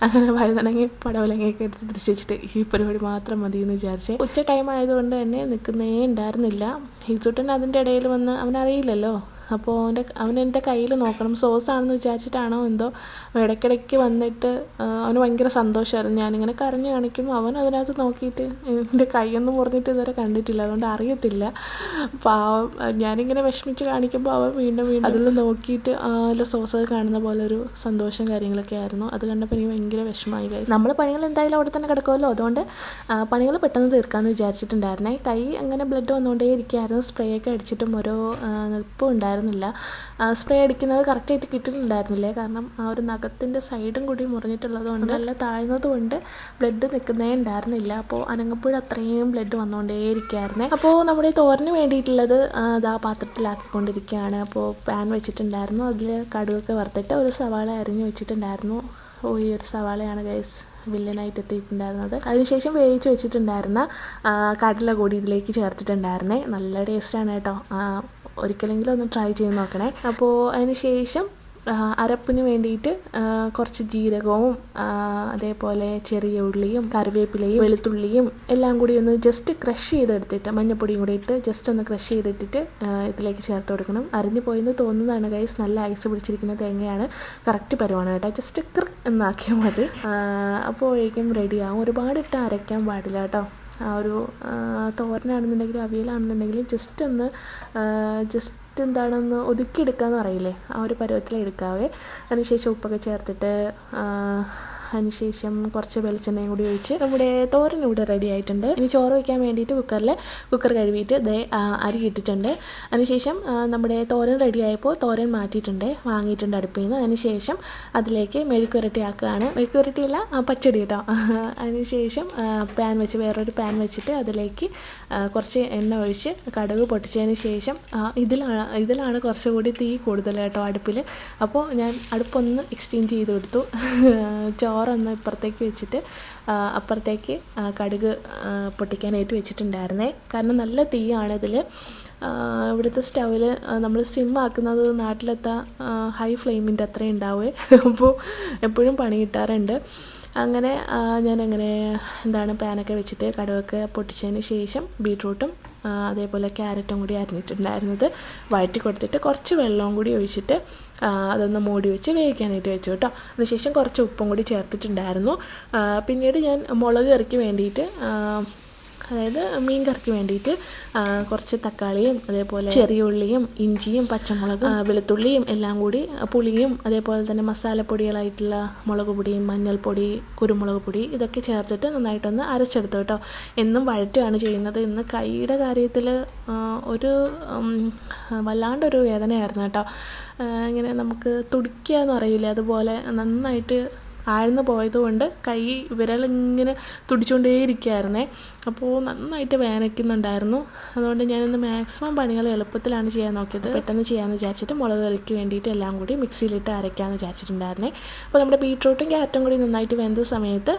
അങ്ങനെ വഴുതനങ്ങി പടവലങ്ങയൊക്കെ എടുത്ത് തിരിച്ച് വെച്ചിട്ട് ഈ പരിപാടി മാത്രം മതി എന്ന് വിചാരിച്ച്. ഉച്ച ടൈം ആയതുകൊണ്ട് തന്നെ നിൽക്കുന്നേ ഉണ്ടായിരുന്നില്ല. ഹീസൂട്ടൻ അതിൻ്റെ ഇടയിൽ വന്ന് അവനറിയില്ലല്ലോ. അപ്പോൾ അവൻ എൻ്റെ കയ്യിൽ നോക്കണം. സോസാണെന്ന് വിചാരിച്ചിട്ടാണോ എന്തോ ഇടയ്ക്കിടയ്ക്ക് വന്നിട്ട് അവന് ഭയങ്കര സന്തോഷമായിരുന്നു. ഞാനിങ്ങനെ കരഞ്ഞു കാണിക്കുമ്പോൾ അവൻ അതിനകത്ത് നോക്കിയിട്ട് എൻ്റെ കൈയൊന്നും മുറിഞ്ഞിട്ട് ഇതുവരെ കണ്ടിട്ടില്ല, അതുകൊണ്ട് അറിയത്തില്ല. പാവം ഞാനിങ്ങനെ വിഷമിച്ച് കാണിക്കുമ്പോൾ അവൻ വീണ്ടും അതിൽ നോക്കിയിട്ട് അല്ല സോസൊക്കെ കാണുന്ന പോലെ ഒരു സന്തോഷം കാര്യങ്ങളൊക്കെ ആയിരുന്നു. അത് കണ്ടപ്പോൾ എനിക്ക് ഭയങ്കര വിഷമമായി. നമ്മൾ പണികൾ എന്തായാലും അവിടെ തന്നെ കിടക്കുമല്ലോ, അതുകൊണ്ട് പണികൾ പെട്ടെന്ന് തീർക്കാമെന്ന് വിചാരിച്ചിട്ടുണ്ടായിരുന്നേ. കൈ അങ്ങനെ ബ്ലഡ് വന്നുകൊണ്ടേ ഇരിക്കുകയായിരുന്നു. സ്പ്രേ ഒക്കെ അടിച്ചിട്ടും ഓരോ നിൽപ്പും ഉണ്ടായിരുന്നില്ല. സ്പ്രേ അടിക്കുന്നത് കറക്റ്റായിട്ട് കിട്ടുന്നുണ്ടായിരുന്നില്ലേ. കാരണം ആ ഒരു നഖത്തിൻ്റെ സൈഡും കൂടി മുറിഞ്ഞിട്ടുള്ളത് കൊണ്ട് നല്ല താഴ്ന്നത് കൊണ്ട് ബ്ലഡ് നിൽക്കുന്നേ ഉണ്ടായിരുന്നില്ല. അപ്പോൾ അനങ്ങപ്പോഴും അത്രയും ബ്ലഡ് വന്നുകൊണ്ടേ ഇരിക്കുകയായിരുന്നേ. അപ്പോൾ നമ്മുടെ തോരന് വേണ്ടിയിട്ടുള്ളത് അതാ പാത്രത്തിലാക്കിക്കൊണ്ടിരിക്കുകയാണ്. അപ്പോൾ പാൻ വെച്ചിട്ടുണ്ടായിരുന്നു. അതിൽ കടുകൊക്കെ വറുത്തിട്ട് ഒരു സവാള അരിഞ്ഞ് വെച്ചിട്ടുണ്ടായിരുന്നു. ഈ ഒരു സവാളയാണ് ഗൈസ് വില്ലനായിട്ട് എത്തിയിട്ടുണ്ടായിരുന്നത്. അതിനുശേഷം വേവിച്ച് വെച്ചിട്ടുണ്ടായിരുന്ന കടല കൂടി ഇതിലേക്ക് ചേർത്തിട്ടുണ്ടായിരുന്നേ. നല്ല ടേസ്റ്റാണ് കേട്ടോ. ഒരിക്കലെങ്കിലും ഒന്ന് ട്രൈ ചെയ്ത് നോക്കണേ. അപ്പോൾ അതിന് ശേഷം അരപ്പിന് വേണ്ടിയിട്ട് കുറച്ച് ജീരകവും അതേപോലെ ചെറിയ ഉള്ളിയും കറിവേപ്പിലയും വെളുത്തുള്ളിയും എല്ലാം കൂടി ഒന്ന് ജസ്റ്റ് ക്രഷ് ചെയ്തെടുത്തിട്ട് മഞ്ഞപ്പൊടിയും കൂടി ഇട്ട് ജസ്റ്റ് ഒന്ന് ക്രഷ് ചെയ്തിട്ടിട്ട് ഇതിലേക്ക് ചേർത്ത് കൊടുക്കണം. അരിഞ്ഞു പോയെന്ന് തോന്നുന്നതാണ് ഗൈസ്. നല്ല ഐസ് പിടിച്ചിരിക്കുന്ന തേങ്ങയാണ്. കറക്റ്റ് പരുവാണ് കേട്ടോ. ജസ്റ്റ് എന്നാക്കിയാൽ മതി. അപ്പോഴേക്കും റെഡിയാവും. ഒരുപാട് ഇട്ട് അരയ്ക്കാൻ പാടില്ല കേട്ടോ. ആ ഒരു തോരനാണെന്നുണ്ടെങ്കിലും അവിയലാണെന്നുണ്ടെങ്കിലും ജസ്റ്റ് എന്താണെന്ന് ഒതുക്കിയെടുക്കാമെന്ന് അറിയില്ലേ, ആ ഒരു പരുവത്തിലെടുക്കാവേ. അതിനുശേഷം ഉപ്പൊക്കെ ചേർത്തിട്ട് അതിനുശേഷം കുറച്ച് വെളിച്ചെണ്ണയും കൂടി ഒഴിച്ച് നമ്മുടെ തോരൻ ഇവിടെ റെഡി ആയിട്ടുണ്ട്. ഇനി ചോറ് വയ്ക്കാൻ വേണ്ടിയിട്ട് കുക്കർ കഴുകിയിട്ട് അരി ഇട്ടിട്ടുണ്ട്. അതിനുശേഷം നമ്മുടെ തോരൻ റെഡി ആയപ്പോൾ തോരൻ വാങ്ങിയിട്ടുണ്ട് അടുപ്പിൽ നിന്ന്. അതിനുശേഷം അതിലേക്ക് മെഴുക്കുരട്ടി ആക്കുകയാണ്. മെഴുക്കുരട്ടിയല്ല, പച്ചടി കേട്ടോ. അതിനുശേഷം വേറൊരു പാൻ വെച്ചിട്ട് അതിലേക്ക് കുറച്ച് എണ്ണ ഒഴിച്ച് കടുക് പൊട്ടിച്ചതിന് ശേഷം ഇതിലാണ് കുറച്ചുകൂടി തീ കൂടുതൽ കേട്ടോ അടുപ്പിൽ. അപ്പോൾ ഞാൻ അടുപ്പൊന്ന് എക്സ്റ്റെൻഡ് ചെയ്ത് കൊടുത്തു. ചോറൊന്ന് ഇപ്പുറത്തേക്ക് വെച്ചിട്ട് അപ്പുറത്തേക്ക് കടുക് പൊട്ടിക്കാനായിട്ട് വെച്ചിട്ടുണ്ടായിരുന്നേ. കാരണം നല്ല തീയാണ് ഇതിൽ. ഇവിടുത്തെ സ്റ്റൗവിൽ നമ്മൾ സിം ആക്കുന്നത് നാട്ടിലത്തെ ഹൈ ഫ്ലെയിമിൻ്റെ അത്രയും ഉണ്ടാവുമേ. അപ്പോൾ എപ്പോഴും പണി കിട്ടാറുണ്ട്. അങ്ങനെ ഞാനങ്ങനെ പാനൊക്കെ വെച്ചിട്ട് കടുകൊക്കെ പൊട്ടിച്ചതിന് ശേഷം ബീട്രൂട്ടും അതേപോലെ ക്യാരറ്റും കൂടി അരിഞ്ഞിട്ടുണ്ടായിരുന്നത് വഴറ്റി കൊടുത്തിട്ട് കുറച്ച് വെള്ളവും കൂടി ഒഴിച്ചിട്ട് അതൊന്ന് മൂടി വെച്ച് വേവിക്കാനായിട്ട് വെച്ചു കേട്ടോ. അതിനുശേഷം കുറച്ച് ഉപ്പും കൂടി ചേർത്തിട്ടുണ്ടായിരുന്നു. പിന്നീട് ഞാൻ മുളക് കറിക്ക് വേണ്ടിയിട്ട് അതായത് മീൻ കറിക്ക് വേണ്ടിയിട്ട് കുറച്ച് തക്കാളിയും അതേപോലെ ചെറിയ ഉള്ളിയും ഇഞ്ചിയും പച്ചമുളകും വെളുത്തുള്ളിയും എല്ലാം കൂടി പുളിയും അതേപോലെ തന്നെ മസാലപ്പൊടികളായിട്ടുള്ള മുളക് പൊടിയും മഞ്ഞൾപ്പൊടി കുരുമുളക് പൊടി ഇതൊക്കെ ചേർത്തിട്ട് നന്നായിട്ടൊന്ന് അരച്ചെടുത്തു കേട്ടോ. എന്നും വഴറ്റുകയാണ് ചെയ്യുന്നത്. ഇന്ന് കൈയുടെ കാര്യത്തിൽ ഒരു വല്ലാണ്ടൊരു വേദനയായിരുന്നു കേട്ടോ. ഇങ്ങനെ നമുക്ക് തുടിക്കുക എന്ന് അറിയില്ല, അതുപോലെ നന്നായിട്ട് ആഴ്ന്നു പോയതുകൊണ്ട് കൈ വിരലിങ്ങനെ തുടിച്ചുകൊണ്ടേയിരിക്കുകയായിരുന്നേ. അപ്പോൾ നന്നായിട്ട് വേദനിക്കുന്നുണ്ടായിരുന്നു. അതുകൊണ്ട് ഞാനിന്ന് മാക്സിമം പണികൾ എളുപ്പത്തിലാണ് ചെയ്യാൻ നോക്കിയത്. പെട്ടെന്ന് ചെയ്യാമെന്ന് വിചാരിച്ചിട്ട് മുളക് കറിക്ക് വേണ്ടിയിട്ട് എല്ലാം കൂടി മിക്സിയിലിട്ട് അരയ്ക്കാമെന്ന് വിചാരിച്ചിട്ടുണ്ടായിരുന്നേ. അപ്പോൾ നമ്മുടെ ബീട്രൂട്ടും ക്യാരറ്റും കൂടി നന്നായിട്ട് വെന്ത സമയത്ത്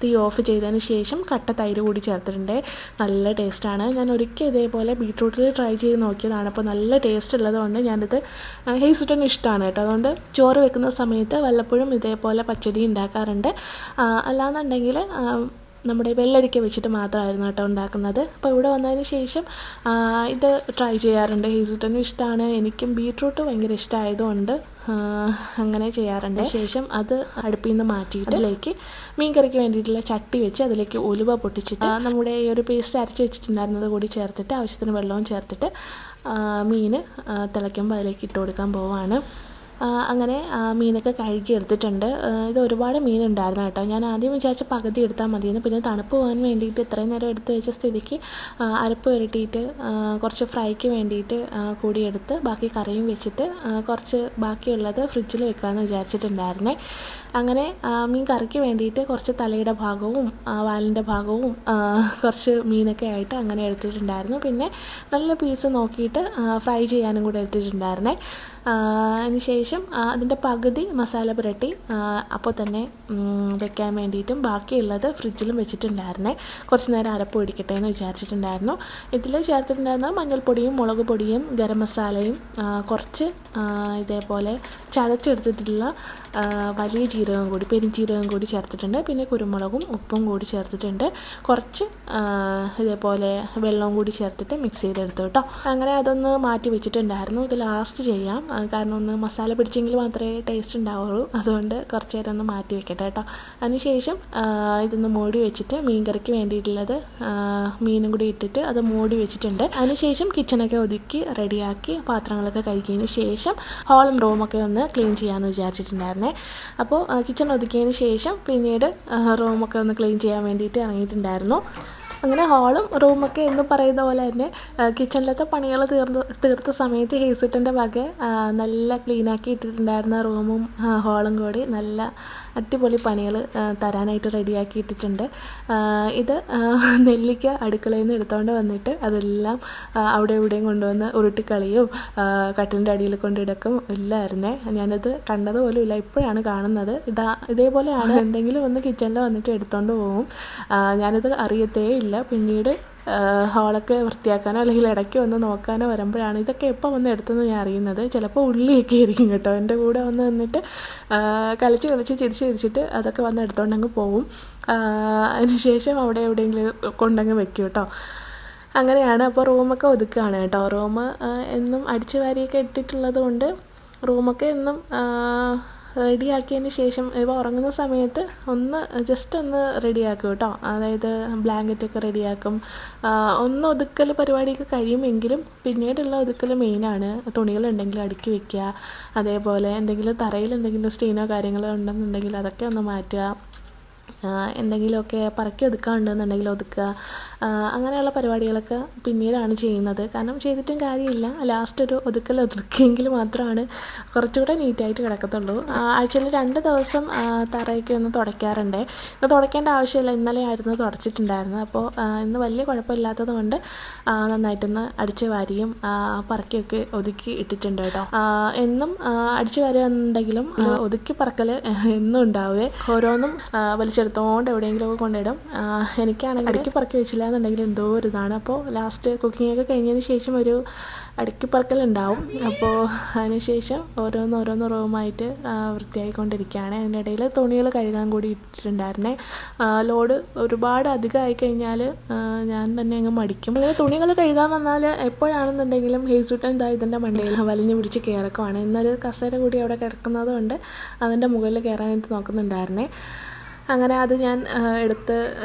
തീ ഓഫ് ചെയ്തതിന് ശേഷം കട്ട തൈര് കൂടി ചേർത്തിട്ടുണ്ട്. നല്ല ടേസ്റ്റാണ്. ഞാൻ ഒരിക്കൽ ഇതേപോലെ ബീട്രൂട്ടിൽ ട്രൈ ചെയ്ത് നോക്കിയതാണ്. അപ്പോൾ നല്ല ടേസ്റ്റ് ഉള്ളതുകൊണ്ട് ഞാനിത് ഹേസുട്ടന് ഇഷ്ടമാണ് കേട്ടോ. അതുകൊണ്ട് ചോറ് വെക്കുന്ന സമയത്ത് വല്ലപ്പോഴും ഇതേപോലെ പച്ചടി ഉണ്ടാക്കാറുണ്ട്. അല്ലാന്നുണ്ടെങ്കിൽ നമ്മുടെ വെള്ളരിക്ക വെച്ചിട്ട് മാത്രമായിരുന്നു കേട്ടോ ഉണ്ടാക്കുന്നത്. അപ്പോൾ ഇവിടെ വന്നതിന് ശേഷം ഇത് ട്രൈ ചെയ്യാറുണ്ട്. ഹേസുട്ടനും ഇഷ്ടമാണ്, എനിക്കും ബീട്രൂട്ട് ഭയങ്കര ഇഷ്ടമായതുകൊണ്ട് അങ്ങനെ ചെയ്യാറുണ്ട്. ശേഷം അത് അടുപ്പിൽ നിന്ന് മാറ്റിയിട്ട് അതിലേക്ക് മീൻ കറിക്ക് വേണ്ടിയിട്ടുള്ള ചട്ടി വെച്ച് അതിലേക്ക് ഉലുവ പൊട്ടിച്ചിട്ട് നമ്മുടെ ഈ ഒരു പേസ്റ്റ് അരച്ച് വെച്ചിട്ടുണ്ടായിരുന്നത് കൂടി ചേർത്തിട്ട് ആവശ്യത്തിന് വെള്ളവും ചേർത്തിട്ട് മീൻ തിളയ്ക്കുമ്പോൾ അതിലേക്ക് ഇട്ട് കൊടുക്കാൻ പോവാണ്. അങ്ങനെ മീനൊക്കെ കഴുകി എടുത്തിട്ടുണ്ട്. ഇത് ഒരുപാട് മീനുണ്ടായിരുന്നു കേട്ടോ. ഞാൻ ആദ്യം വിചാരിച്ച പകുതി എടുത്താൽ മതിയെന്ന്. പിന്നെ തണുപ്പ് പോകാൻ വേണ്ടിയിട്ട് ഇത്രയും നേരം എടുത്ത് വെച്ച സ്ഥിതിക്ക് അരപ്പ് പുരട്ടിയിട്ട് കുറച്ച് ഫ്രൈക്ക് വേണ്ടിയിട്ട് കൂടിയെടുത്ത് ബാക്കി കറിയും വെച്ചിട്ട് കുറച്ച് ബാക്കിയുള്ളത് ഫ്രിഡ്ജിൽ വെക്കാമെന്ന് വിചാരിച്ചിട്ടുണ്ടായിരുന്നേ. അങ്ങനെ മീൻ കറിക്ക് വേണ്ടിയിട്ട് കുറച്ച് തലയുടെ ഭാഗവും വാലിൻ്റെ ഭാഗവും കുറച്ച് മീനൊക്കെ ആയിട്ട് അങ്ങനെ എടുത്തിട്ടുണ്ടായിരുന്നു. പിന്നെ നല്ല പീസ് നോക്കിയിട്ട് ഫ്രൈ ചെയ്യാനും കൂടെ എടുത്തിട്ടുണ്ടായിരുന്നേ. അതിന് ശേഷം അതിൻ്റെ പകുതി മസാല പുരട്ടി അപ്പോൾ തന്നെ വെക്കാൻ വേണ്ടിയിട്ടും ബാക്കിയുള്ളത് ഫ്രിഡ്ജിലും വെച്ചിട്ടുണ്ടായിരുന്നേ. കുറച്ച് നേരം അരപ്പ് പിടിക്കട്ടെ എന്ന് വിചാരിച്ചിട്ടുണ്ടായിരുന്നു. ഇതിൽ ചേർത്തിട്ടുണ്ടായിരുന്ന മഞ്ഞൾപ്പൊടിയും മുളക് പൊടിയും ഗരം മസാലയും കുറച്ച് ഇതേപോലെ ചതച്ചെടുത്തിട്ടുള്ള വലിയ ജീരകം കൂടി പെരുംജീരകം കൂടി ചേർത്തിട്ടുണ്ട്. പിന്നെ കുരുമുളകും ഉപ്പും കൂടി ചേർത്തിട്ടുണ്ട്. കുറച്ച് ഇതേപോലെ വെള്ളവും കൂടി ചേർത്തിട്ട് മിക്സ് ചെയ്തെടുത്തു കേട്ടോ. അങ്ങനെ അതൊന്ന് മാറ്റി വെച്ചിട്ടുണ്ടായിരുന്നു. ഇത് ലാസ്റ്റ് ചെയ്യാം, കാരണം ഒന്ന് മസാല പിടിച്ചെങ്കിൽ മാത്രമേ ടേസ്റ്റ് ഉണ്ടാവുള്ളൂ. അതുകൊണ്ട് കുറച്ച് നേരം ഒന്ന് മാറ്റി വെക്കട്ടെ കേട്ടോ. അതിനുശേഷം ഇതൊന്ന് മൂടി വെച്ചിട്ട് മീൻ കറിക്ക് വേണ്ടിയിട്ടുള്ളത് മീനും കൂടി ഇട്ടിട്ട് അത് മൂടി വെച്ചിട്ടുണ്ട്. അതിനുശേഷം കിച്ചണൊക്കെ ഒതുക്കി റെഡിയാക്കി പാത്രങ്ങളൊക്കെ കഴുകിയതിന് ശേഷം ഹോളും റൂമൊക്കെ ഒന്ന് ക്ലീൻ ചെയ്യാമെന്ന് വിചാരിച്ചിട്ടുണ്ടായിരുന്നേ. അപ്പോൾ കിച്ചൺ ഒതുക്കിയതിന് ശേഷം പിന്നീട് റൂമൊക്കെ ഒന്ന് ക്ലീൻ ചെയ്യാൻ വേണ്ടിയിട്ട് ഇറങ്ങിയിട്ടുണ്ടായിരുന്നു. അങ്ങനെ ഹാളും റൂമൊക്കെ എന്ന് പറയുന്ന പോലെ തന്നെ കിച്ചണിലത്തെ പണികൾ തീർത്ത സമയത്ത് ഹേസുട്ടൻ്റെ വക നല്ല ക്ലീനാക്കി ഇട്ടിട്ടുണ്ടായിരുന്ന റൂമും ഹാളും കൂടി നല്ല അടിപൊളി പണികൾ തരാനായിട്ട് റെഡിയാക്കി ഇട്ടിട്ടുണ്ട്. ഇത് നെല്ലിക്ക അടുക്കളയിൽ നിന്ന് എടുത്തുകൊണ്ട് വന്നിട്ട് അതെല്ലാം അവിടെ ഇവിടെയും കൊണ്ടുവന്ന് ഉരുട്ടിക്കളിയും കട്ടിലിൻ്റെ അടിയിൽ കൊണ്ടിടക്കും ഇല്ലായിരുന്നേ. ഞാനത് കണ്ടതുപോലും ഇല്ല, ഇപ്പോഴാണ് കാണുന്നത്. ഇതേപോലെയാണ് എന്തെങ്കിലും ഒന്ന് കിച്ചണിൽ വന്നിട്ട് എടുത്തുകൊണ്ട് പോകും. ഞാനിത് അറിയത്തേ ഇല്ല. പിന്നീട് ഹാളൊക്കെ വൃത്തിയാക്കാനോ അല്ലെങ്കിൽ ഇടയ്ക്ക് വന്ന് നോക്കാനോ വരുമ്പോഴാണ് ഇതൊക്കെ എപ്പോൾ വന്ന് എടുത്തെന്ന് ഞാൻ അറിയുന്നത്. ചിലപ്പോൾ ഉള്ളിയൊക്കെ ആയിരിക്കും കേട്ടോ. എൻ്റെ കൂടെ വന്ന് നിന്നിട്ട് കളിച്ച് ചിരിച്ചിട്ട് അതൊക്കെ വന്ന് എടുത്തുകൊണ്ടങ്ങ് പോവും. അതിനുശേഷം അവിടെ എവിടെയെങ്കിലും കൊണ്ടങ്ങ് വെക്കും കേട്ടോ. അങ്ങനെയാണ്. അപ്പോൾ റൂമൊക്കെ ഒതുക്കുകയാണ് കേട്ടോ. റൂം എന്നും അടിച്ചു വാരിയൊക്കെ ഇട്ടിട്ടുള്ളത് കൊണ്ട് റൂമൊക്കെ എന്നും റെഡിയാക്കിയതിന് ശേഷം ഇപ്പോൾ ഉറങ്ങുന്ന സമയത്ത് ജസ്റ്റ് ഒന്ന് റെഡിയാക്കും കേട്ടോ. അതായത് ബ്ലാങ്കറ്റൊക്കെ റെഡിയാക്കും. ഒന്ന് ഒതുക്കൽ പരിപാടിയൊക്കെ കഴിയുമെങ്കിലും പിന്നീടുള്ള ഒതുക്കൽ മെയിനാണ്. തുണികളുണ്ടെങ്കിൽ അടുക്കി വയ്ക്കുക, അതേപോലെ എന്തെങ്കിലും തറയിൽ എന്തെങ്കിലും സ്റ്റീനോ കാര്യങ്ങളോ ഉണ്ടെന്നുണ്ടെങ്കിൽ അതൊക്കെ ഒന്ന് മാറ്റുക, എന്തെങ്കിലുമൊക്കെ പറക്കി ഒതുക്കാനുണ്ടെന്നുണ്ടെങ്കിൽ ഒതുക്കുക. അങ്ങനെയുള്ള പരിപാടികളൊക്കെ പിന്നീടാണ് ചെയ്യുന്നത്. കാരണം ചെയ്തിട്ടും കാര്യമില്ല, ലാസ്റ്റ് ഒരു ഒതുക്കിയെങ്കിൽ മാത്രമാണ് കുറച്ചുകൂടെ നീറ്റായിട്ട് കിടക്കത്തുള്ളൂ. ആഴ്ചയിൽ 2 ദിവസം തറയൊക്കെ ഒന്ന് തുടയ്ക്കാറുണ്ട്. ഇത് തുടയ്ക്കേണ്ട ആവശ്യമില്ല, ഇന്നലെ ആയിരുന്നു തുടച്ചിട്ടുണ്ടായിരുന്നത്. അപ്പോൾ ഇന്ന് വലിയ കുഴപ്പമില്ലാത്തത് കൊണ്ട് നന്നായിട്ടൊന്ന് അടിച്ച് വാരിയും പറക്കിയൊക്കെ ഒതുക്കി ഇട്ടിട്ടുണ്ട് കേട്ടോ. എന്നും അടിച്ച് വാരുകയെന്നുണ്ടെങ്കിലും ഒതുക്കി പറക്കൽ എന്നും ഉണ്ടാവുകയെ. ഓരോന്നും വലിച്ചെടുത്തോണ്ട് എവിടെയെങ്കിലുമൊക്കെ കൊണ്ടിടും. എനിക്കാണെങ്കിൽ അടുക്കി പറക്കി വെച്ചില്ല എന്നുണ്ടെങ്കിൽ എന്തോ ഒരു ഇതാണ്. അപ്പോൾ ലാസ്റ്റ് കുക്കിങ്ങൊക്കെ കഴിഞ്ഞതിന് ശേഷം ഒരു അടുക്കിപ്പറക്കലുണ്ടാവും. അപ്പോൾ അതിനുശേഷം ഓരോന്ന് റൂമായിട്ട് വൃത്തിയായിക്കൊണ്ടിരിക്കുകയാണ്. അതിനിടയിൽ തുണികൾ കഴുകാൻ കൂടി ഇട്ടിട്ടുണ്ടായിരുന്നേ. ലോഡ് ഒരുപാട് അധികമായി കഴിഞ്ഞാൽ ഞാൻ തന്നെ അങ്ങ് മടിക്കും. അങ്ങനെ തുണികൾ കഴുകാൻ വന്നാൽ എപ്പോഴാണെന്നുണ്ടെങ്കിലും ഹേസുട്ടൻ ഇതിൻ്റെ മണ്ടയിൽ വലിഞ്ഞു പിടിച്ച് കയറക്കുവാണ്. ഇന്നൊരു കസേര കൂടി അവിടെ കിടക്കുന്നത് കൊണ്ട് അതിൻ്റെ മുകളിൽ കയറാനായിട്ട് നോക്കുന്നുണ്ടായിരുന്നേ. അങ്ങനെ അത് ഞാൻ എടുത്ത്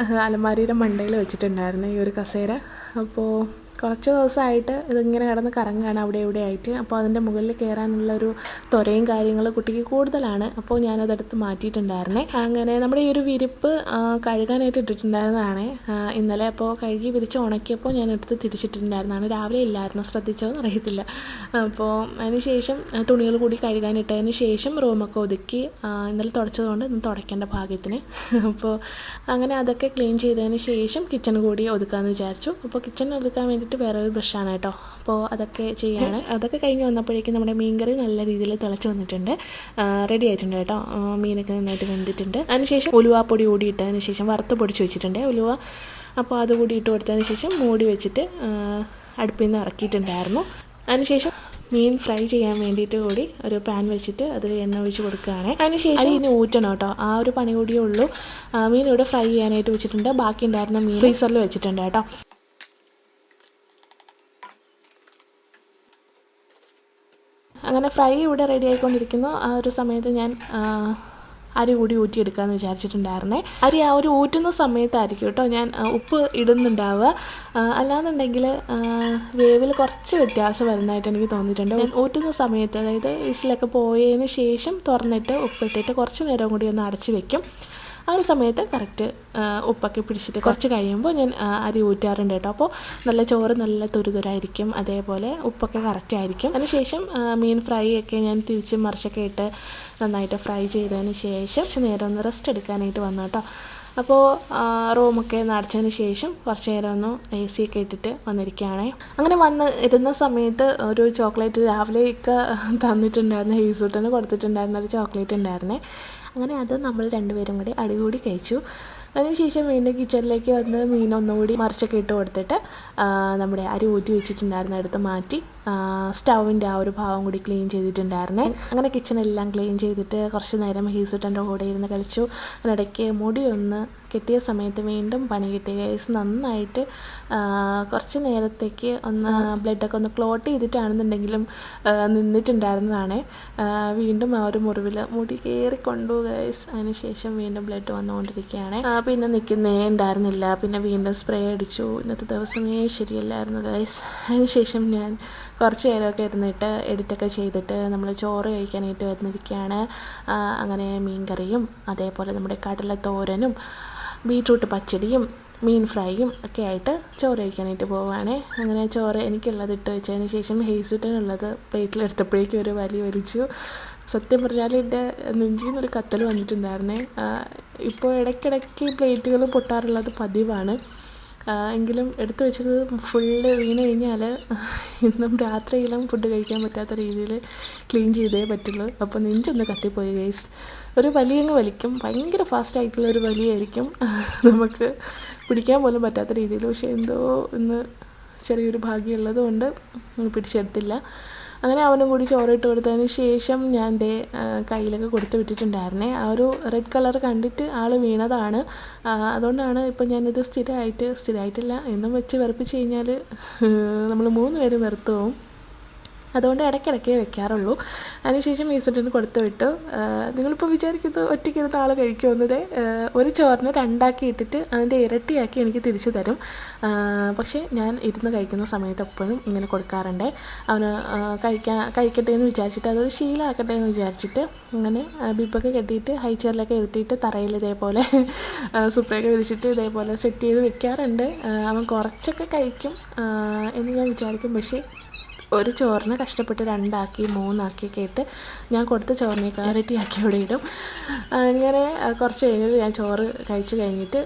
അലമാരിയുടെ മണ്ടയിൽ വെച്ചിട്ടുണ്ടായിരുന്നു ഈ ഒരു കസേര. അപ്പോൾ കുറച്ച് ദിവസമായിട്ട് ഇതിങ്ങനെ കിടന്ന് കറങ്ങുകയാണ് അവിടെ ഇവിടെ ആയിട്ട്. അപ്പോൾ അതിൻ്റെ മുകളിൽ കയറാനുള്ളൊരു ത്വരയും കാര്യങ്ങൾ കുട്ടിക്ക് കൂടുതലാണ്. അപ്പോൾ ഞാനതെടുത്ത് മാറ്റിയിട്ടുണ്ടായിരുന്നേ. അങ്ങനെ നമ്മുടെ ഈ ഒരു വിരിപ്പ് കഴുകാനായിട്ട് ഇട്ടിട്ടുണ്ടായിരുന്നതാണ് ഇന്നലെ. അപ്പോൾ കഴുകി വിരിച്ച് ഉണക്കിയപ്പോൾ ഞാൻ എടുത്ത് തിരിച്ചിട്ടുണ്ടായിരുന്നതാണ്. രാവിലെ ഇല്ലായിരുന്നു, ശ്രദ്ധിച്ചതെന്ന് അറിയത്തില്ല. അപ്പോൾ അതിന് ശേഷം തുണികൾ കൂടി കഴുകാനിട്ടതിന് ശേഷം റൂമൊക്കെ ഒതുക്കി ഇന്നലെ തുടച്ചതുകൊണ്ട് ഇന്ന് തുടയ്ക്കേണ്ട ഭാഗ്യത്തിന്. അപ്പോൾ അങ്ങനെ അതൊക്കെ ക്ലീൻ ചെയ്തതിന് ശേഷം കിച്ചൺ കൂടി ഒതുക്കാമെന്ന് വിചാരിച്ചു. അപ്പോൾ കിച്ചൺ ഒതുക്കാൻ വേണ്ടിയിട്ട് വേറൊരു ബ്രഷാണ് കേട്ടോ. അപ്പോൾ അതൊക്കെ ചെയ്യാണ്. അതൊക്കെ കഴിഞ്ഞ് വന്നപ്പോഴേക്കും നമ്മുടെ മീൻകറി നല്ല രീതിയിൽ തിളച്ച് വന്നിട്ടുണ്ട്, റെഡി ആയിട്ടുണ്ട് കേട്ടോ. മീനൊക്കെ നന്നായിട്ട് വെന്തിട്ടുണ്ട്. അതിനുശേഷം ഉലുവാപ്പൊടി കൂടി ഇട്ടതിന് ശേഷം വറുത്ത് പൊടിച്ച് വെച്ചിട്ടുണ്ട് ഉലുവ. അപ്പോൾ അതുകൂടി ഇട്ട് കൊടുത്തതിന് ശേഷം മൂടി വെച്ചിട്ട് അടുപ്പിൽ നിന്ന് ഇറക്കിയിട്ടുണ്ടായിരുന്നു. അതിനുശേഷം മീൻ ഫ്രൈ ചെയ്യാൻ വേണ്ടിയിട്ട് കൂടി ഒരു പാൻ വെച്ചിട്ട് അതിൽ എണ്ണ ഒഴിച്ച് കൊടുക്കുകയാണ്. അതിനുശേഷം ഇനി ഊറ്റണം കേട്ടോ, ആ ഒരു പണി കൂടിയേ ഉള്ളൂ. മീൻ ഇവിടെ ഫ്രൈ ചെയ്യാനായിട്ട് വെച്ചിട്ടുണ്ട്. ബാക്കി ഉണ്ടായിരുന്ന മീൻ ഫ്രീസറിൽ വെച്ചിട്ടുണ്ട് കേട്ടോ. അങ്ങനെ ഫ്രൈ ഇവിടെ റെഡി ആയിക്കൊണ്ടിരിക്കുന്നു. ആ ഒരു സമയത്ത് ഞാൻ അരി കൂടി ഊറ്റിയെടുക്കാമെന്ന് വിചാരിച്ചിട്ടുണ്ടായിരുന്നേ. അരി ആ ഒരു ഊറ്റുന്ന സമയത്തായിരിക്കും കേട്ടോ ഞാൻ ഉപ്പ് ഇടുന്നുണ്ടാവുക. അല്ലാന്നുണ്ടെങ്കിൽ വേവിൽ കുറച്ച് വ്യത്യാസം വരുന്നതായിട്ട് എനിക്ക് തോന്നിയിട്ടുണ്ട്. ഞാൻ ഊറ്റുന്ന സമയത്ത്, അതായത് വിസിലൊക്കെ പോയതിന് ശേഷം തുറന്നിട്ട് ഉപ്പിട്ടിട്ട് കുറച്ച് നേരം കൂടി ഒന്ന് അടച്ച് വെക്കും. ആ ഒരു സമയത്ത് കറക്റ്റ് ഉപ്പൊക്കെ പിടിച്ചിട്ട് കുറച്ച് കഴിയുമ്പോൾ ഞാൻ അരി ഊറ്റാറുണ്ട് കേട്ടോ. അപ്പോൾ നല്ല ചോറ് നല്ല തുരുതുരായിരിക്കും, അതേപോലെ ഉപ്പൊക്കെ കറക്റ്റ് ആയിരിക്കും. അതിനുശേഷം മീൻ ഫ്രൈ ഒക്കെ ഞാൻ തിരിച്ച് മറിച്ചൊക്കെ ഇട്ട് നന്നായിട്ട് ഫ്രൈ ചെയ്തതിന് ശേഷം കുറച്ച് നേരം ഒന്ന് റെസ്റ്റ് എടുക്കാനായിട്ട് വന്നു കേട്ടോ. അപ്പോൾ റൂമൊക്കെ അടച്ചതിന് ശേഷം കുറച്ച് നേരം ഒന്ന് AC ഒക്കെ ഇട്ടിട്ട് വന്നിരിക്കുകയാണേ. അങ്ങനെ ഇരുന്ന സമയത്ത് ഒരു ചോക്ലേറ്റ് രാവിലെയൊക്കെ തന്നിട്ടുണ്ടായിരുന്നു, ഹീസൂട്ടന് കൊടുത്തിട്ടുണ്ടായിരുന്ന ഒരു ചോക്ലേറ്റ് ഉണ്ടായിരുന്നേ. അങ്ങനെ അത് നമ്മൾ രണ്ടുപേരും കൂടി അടികൂടി കഴിച്ചു. അതിനുശേഷം വീണ്ടും കിച്ചണിലേക്ക് വന്ന് മീൻ ഒന്നുകൂടി മറിച്ചൊക്കെ ഇട്ട് കൊടുത്തിട്ട് നമ്മുടെ അരി ഊറ്റി വെച്ചിട്ടുണ്ടായിരുന്ന എടുത്ത് മാറ്റി സ്റ്റൗവിൻ്റെ ആ ഒരു ഭാഗം കൂടി ക്ലീൻ ചെയ്തിട്ടുണ്ടായിരുന്നേ. അങ്ങനെ കിച്ചണെല്ലാം ക്ലീൻ ചെയ്തിട്ട് കുറച്ച് നേരം ഹീസൂട്ടൻ്റെ കൂടെ ഇരുന്ന് കളിച്ചു. അതിനിടയ്ക്ക് മുടി ഒന്ന് കെട്ടിയ സമയത്ത് വീണ്ടും പണി കിട്ടി ഗൈസ്. നന്നായിട്ട് കുറച്ച് നേരത്തേക്ക് ഒന്ന് ബ്ലഡൊക്കെ ഒന്ന് ക്ലോട്ട് ചെയ്തിട്ടാണെന്നുണ്ടെങ്കിലും നിന്നിട്ടുണ്ടായിരുന്നതാണ്. വീണ്ടും ആ ഒരു മുറിവിൽ മുടി കയറിക്കൊണ്ടു ഗൈസ്. അതിനുശേഷം വീണ്ടും ബ്ലഡ് വന്നുകൊണ്ടിരിക്കുകയാണ്. പിന്നെ നിൽക്കുന്നേ ഉണ്ടായിരുന്നില്ല. പിന്നെ വീണ്ടും സ്പ്രേ അടിച്ചു. ഇന്നത്തെ ദിവസമേ ശരിയല്ലായിരുന്നു ഗൈസ്. അതിനുശേഷം ഞാൻ കുറച്ച് നേരമൊക്കെ ഇരുന്നിട്ട് എഡിറ്റൊക്കെ ചെയ്തിട്ട് നമ്മൾ ചോറ് കഴിക്കാനായിട്ട് വന്നിരിക്കുകയാണ്. അങ്ങനെ മീൻ കറിയും അതേപോലെ നമ്മുടെ കടലത്തോരനും ബീട്രൂട്ട് പച്ചടിയും മീൻ ഫ്രൈയും ഒക്കെ ആയിട്ട് ചോറ് കഴിക്കാനായിട്ട് പോവുകയാണ്. അങ്ങനെ ചോറ് എനിക്കുള്ളത് ഇട്ട് വെച്ചതിന് ശേഷം ഹെയ്സൂട്ടനുള്ളത് പ്ലേറ്റിലെടുത്തപ്പോഴേക്കും ഒരു വലി വലിച്ചു. സത്യം പറഞ്ഞാൽ എൻ്റെ നെഞ്ചിൽ നിന്നൊരു കത്തൽ വന്നിട്ടുണ്ടായിരുന്നേ. ഇപ്പോൾ ഇടയ്ക്കിടയ്ക്ക് പ്ലേറ്റുകൾ പൊട്ടാറുള്ളത് പതിവാണ്. എങ്കിലും എടുത്തു വെച്ചത് ഫുള്ള് വീണ് കഴിഞ്ഞാൽ ഇന്നും രാത്രിയിലും ഫുഡ് കഴിക്കാൻ പറ്റാത്ത രീതിയിൽ ക്ലീൻ ചെയ്തേ പറ്റുള്ളൂ. അപ്പോൾ നെഞ്ചൊന്ന് കത്തിപ്പോയി ഗൈസ്. ഒരു വലിയങ്ങ് വലിക്കും, ഭയങ്കര ഫാസ്റ്റായിട്ടുള്ള ഒരു വലിയായിരിക്കും, നമുക്ക് പിടിക്കാൻ പോലും പറ്റാത്ത രീതിയിൽ. പക്ഷേ എന്തോ ഇന്ന് ചെറിയൊരു ഭാഗ്യമുള്ളത് കൊണ്ട് പിടിച്ചെടുത്തില്ല. അങ്ങനെ അവനും കൂടി ചോറിട്ട് കൊടുത്തതിന് ശേഷം ഞാൻ കയ്യിലൊക്കെ കൊടുത്ത് വിട്ടിട്ടുണ്ടായിരുന്നേ. ആ ഒരു റെഡ് കളർ കണ്ടിട്ട് ആൾ വീണതാണ്. അതുകൊണ്ടാണ് ഇപ്പം ഞാനിത് സ്ഥിരമായിട്ടില്ല എന്നും വെച്ച് വെറുപ്പിച്ച് കഴിഞ്ഞാൽ നമ്മൾ 3 പേരും വെറുത്ത് പോവും. അതുകൊണ്ട് ഇടയ്ക്കിടയ്ക്കേ വെക്കാറുള്ളൂ. അതിനുശേഷം ഹീസൂട്ടന് കൊടുത്തു വിട്ടു. നിങ്ങളിപ്പോൾ വിചാരിക്കുന്നത് ഒറ്റയ്ക്കിരുന്ന ആൾ കഴിക്കുമെന്നത്, ഒരു ചോറിന് 2 ആക്കി ഇട്ടിട്ട് അതിൻ്റെ ഇരട്ടിയാക്കി എനിക്ക് തിരിച്ചു തരും. പക്ഷേ ഞാൻ ഇരുന്ന് കഴിക്കുന്ന സമയത്ത് എപ്പോഴും ഇങ്ങനെ കൊടുക്കാറുണ്ട്. അവന് കഴിക്കട്ടെ എന്ന് വിചാരിച്ചിട്ട്, അതൊരു ശീലമാക്കട്ടെ എന്ന് വിചാരിച്ചിട്ട് അങ്ങനെ ബിപ്പൊക്കെ കെട്ടിയിട്ട് ഹൈ ചെയറിലൊക്കെ ഇരുത്തിയിട്ട് തറയിൽ ഇതേപോലെ സുപ്രയൊക്കെ വിരിച്ചിട്ട് ഇതേപോലെ സെറ്റ് ചെയ്ത് വെക്കാറുണ്ട്. അവൻ കുറച്ചൊക്കെ കഴിക്കും എന്ന് ഞാൻ വിചാരിക്കും. പക്ഷേ ഒരു ചോറിന് കഷ്ടപ്പെട്ട് 2 ആക്കി 3 ആക്കിയൊക്കെ ഇട്ട് ഞാൻ കൊടുത്ത ചോറിനേക്കാൾ ഇരട്ടിയാക്കി അവിടെ ഇടും. അങ്ങനെ കുറച്ച് കഴിഞ്ഞിട്ട് ഞാൻ ചോറ് കഴിച്ച് കഴിഞ്ഞിട്ട്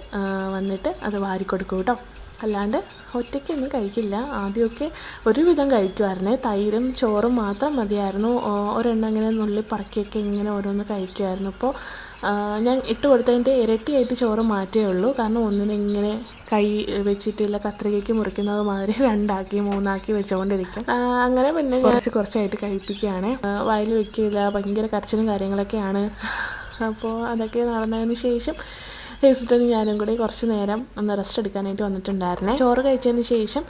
വന്നിട്ട് അത് വാരിക്കൊടുക്കും കേട്ടോ. അല്ലാണ്ട് ഒറ്റയ്ക്കൊന്നും കഴിക്കില്ല. ആദ്യമൊക്കെ ഒരുവിധം കഴിക്കുമായിരുന്നേ. തൈരും ചോറും മാത്രം മതിയായിരുന്നു. ഒരെണ്ണം ഇങ്ങനെ നുള്ളി പറക്കിയൊക്കെ ഇങ്ങനെ ഓരോന്ന് കഴിക്കുമായിരുന്നു. ഇപ്പോൾ ഞാൻ ഇട്ട് കൊടുത്തതിൻ്റെ ഇരട്ടിയായിട്ട് ചോറ് മാറ്റേ ഉള്ളൂ. കാരണം ഒന്നിനിങ്ങനെ കൈ വെച്ചിട്ടില്ല കത്രികയ്ക്ക് മുറിക്കുന്നത് മാതിരി 2 ആക്കി 3 ആക്കി വെച്ചുകൊണ്ടിരിക്കും. അങ്ങനെ പിന്നെ കുറച്ചായിട്ട് കഴിപ്പിക്കുകയാണ്. വായിൽ വയ്ക്കില്ല, ഭയങ്കര കരച്ചിലും കാര്യങ്ങളൊക്കെയാണ്. അപ്പോൾ അതൊക്കെ നടന്നതിന് ശേഷം ഹേസിട്ടനും ഞാനും കൂടി കുറച്ച് നേരം ഒന്ന് റെസ്റ്റ് എടുക്കാനായിട്ട് വന്നിട്ടുണ്ടായിരുന്നേ. ചോറ് കഴിച്ചതിന് ശേഷം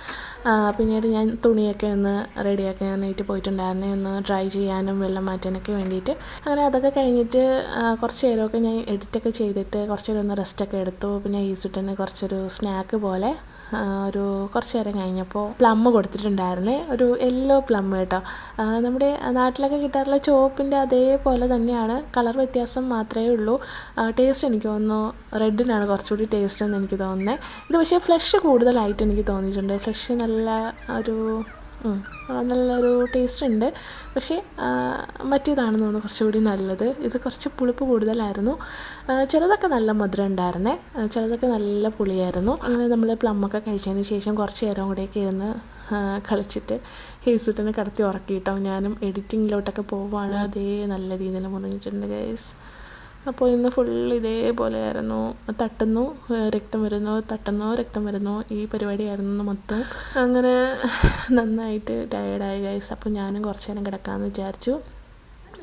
പിന്നീട് ഞാൻ തുണിയൊക്കെ ഒന്ന് റെഡിയാക്കാനായിട്ട് പോയിട്ടുണ്ടായിരുന്നേ, ഒന്ന് ഡ്രൈ ചെയ്യാനും വെള്ളം മാറ്റാനൊക്കെ വേണ്ടിയിട്ട്. അങ്ങനെ അതൊക്കെ കഴിഞ്ഞിട്ട് കുറച്ച് നേരമൊക്കെ ഞാൻ എഡിറ്റൊക്കെ ചെയ്തിട്ട് കുറച്ച് നേരം ഒന്ന് റെസ്റ്റൊക്കെ എടുത്തു. പിന്നെ ഹേസിട്ടന് കുറച്ചൊരു സ്നാക്ക് പോലെ കുറച്ച് നേരം കഴിഞ്ഞപ്പോൾ പ്ലം കൊടുത്തിട്ടുണ്ടായിരുന്നേ, ഒരു യെല്ലോ പ്ലം കേട്ടോ. നമ്മുടെ നാട്ടിലൊക്കെ കിട്ടാറുള്ള ചോപ്പിൻ്റെ അതേപോലെ തന്നെയാണ്, കളർ വ്യത്യാസം മാത്രമേ ഉള്ളൂ. ടേസ്റ്റ് എനിക്ക് തോന്നുന്നു റെഡിനാണ് കുറച്ചുകൂടി ടേസ്റ്റ് എന്ന് എനിക്ക് തോന്നുന്നത്. ഇത് പക്ഷേ ഫ്ലഷ് കൂടുതലായിട്ട് എനിക്ക് തോന്നിയിട്ടുണ്ട്. ഫ്ലഷ് നല്ലൊരു ടേസ്റ്റ് ഉണ്ട്. പക്ഷേ മറ്റേതാണെന്ന് തോന്നുന്നു കുറച്ചുകൂടി നല്ലത്. ഇത് കുറച്ച് പുളിപ്പ് കൂടുതലായിരുന്നു. ചിലതൊക്കെ നല്ല മധുരം ഉണ്ടായിരുന്നേ, ചിലതൊക്കെ നല്ല പുളിയായിരുന്നു. അങ്ങനെ നമ്മൾ പ്ലമ്മൊക്കെ കഴിച്ചതിന് ശേഷം കുറച്ച് നേരം കൂടെയൊക്കെ ഇരുന്ന് കളിച്ചിട്ട് ഹേസിട്ടനെ കിടത്തി ഉറക്കിയിട്ടോ. ഞാനും എഡിറ്റിങ്ങിലോട്ടൊക്കെ പോവുകയാണ്. അതേ നല്ല രീതിയിൽ മുറിഞ്ഞിട്ടുണ്ട് ഗൈസ്. അപ്പോൾ ഇന്ന് ഫുൾ ഇതേപോലെയായിരുന്നു. തട്ടുന്നു രക്തം വരുന്നു ഈ പരിപാടിയായിരുന്നു മൊത്തം. അങ്ങനെ നന്നായിട്ട് ടയേർഡായി ഗൈസ്. അപ്പോൾ ഞാനും കുറച്ച് നേരം കിടക്കാമെന്ന് വിചാരിച്ചു.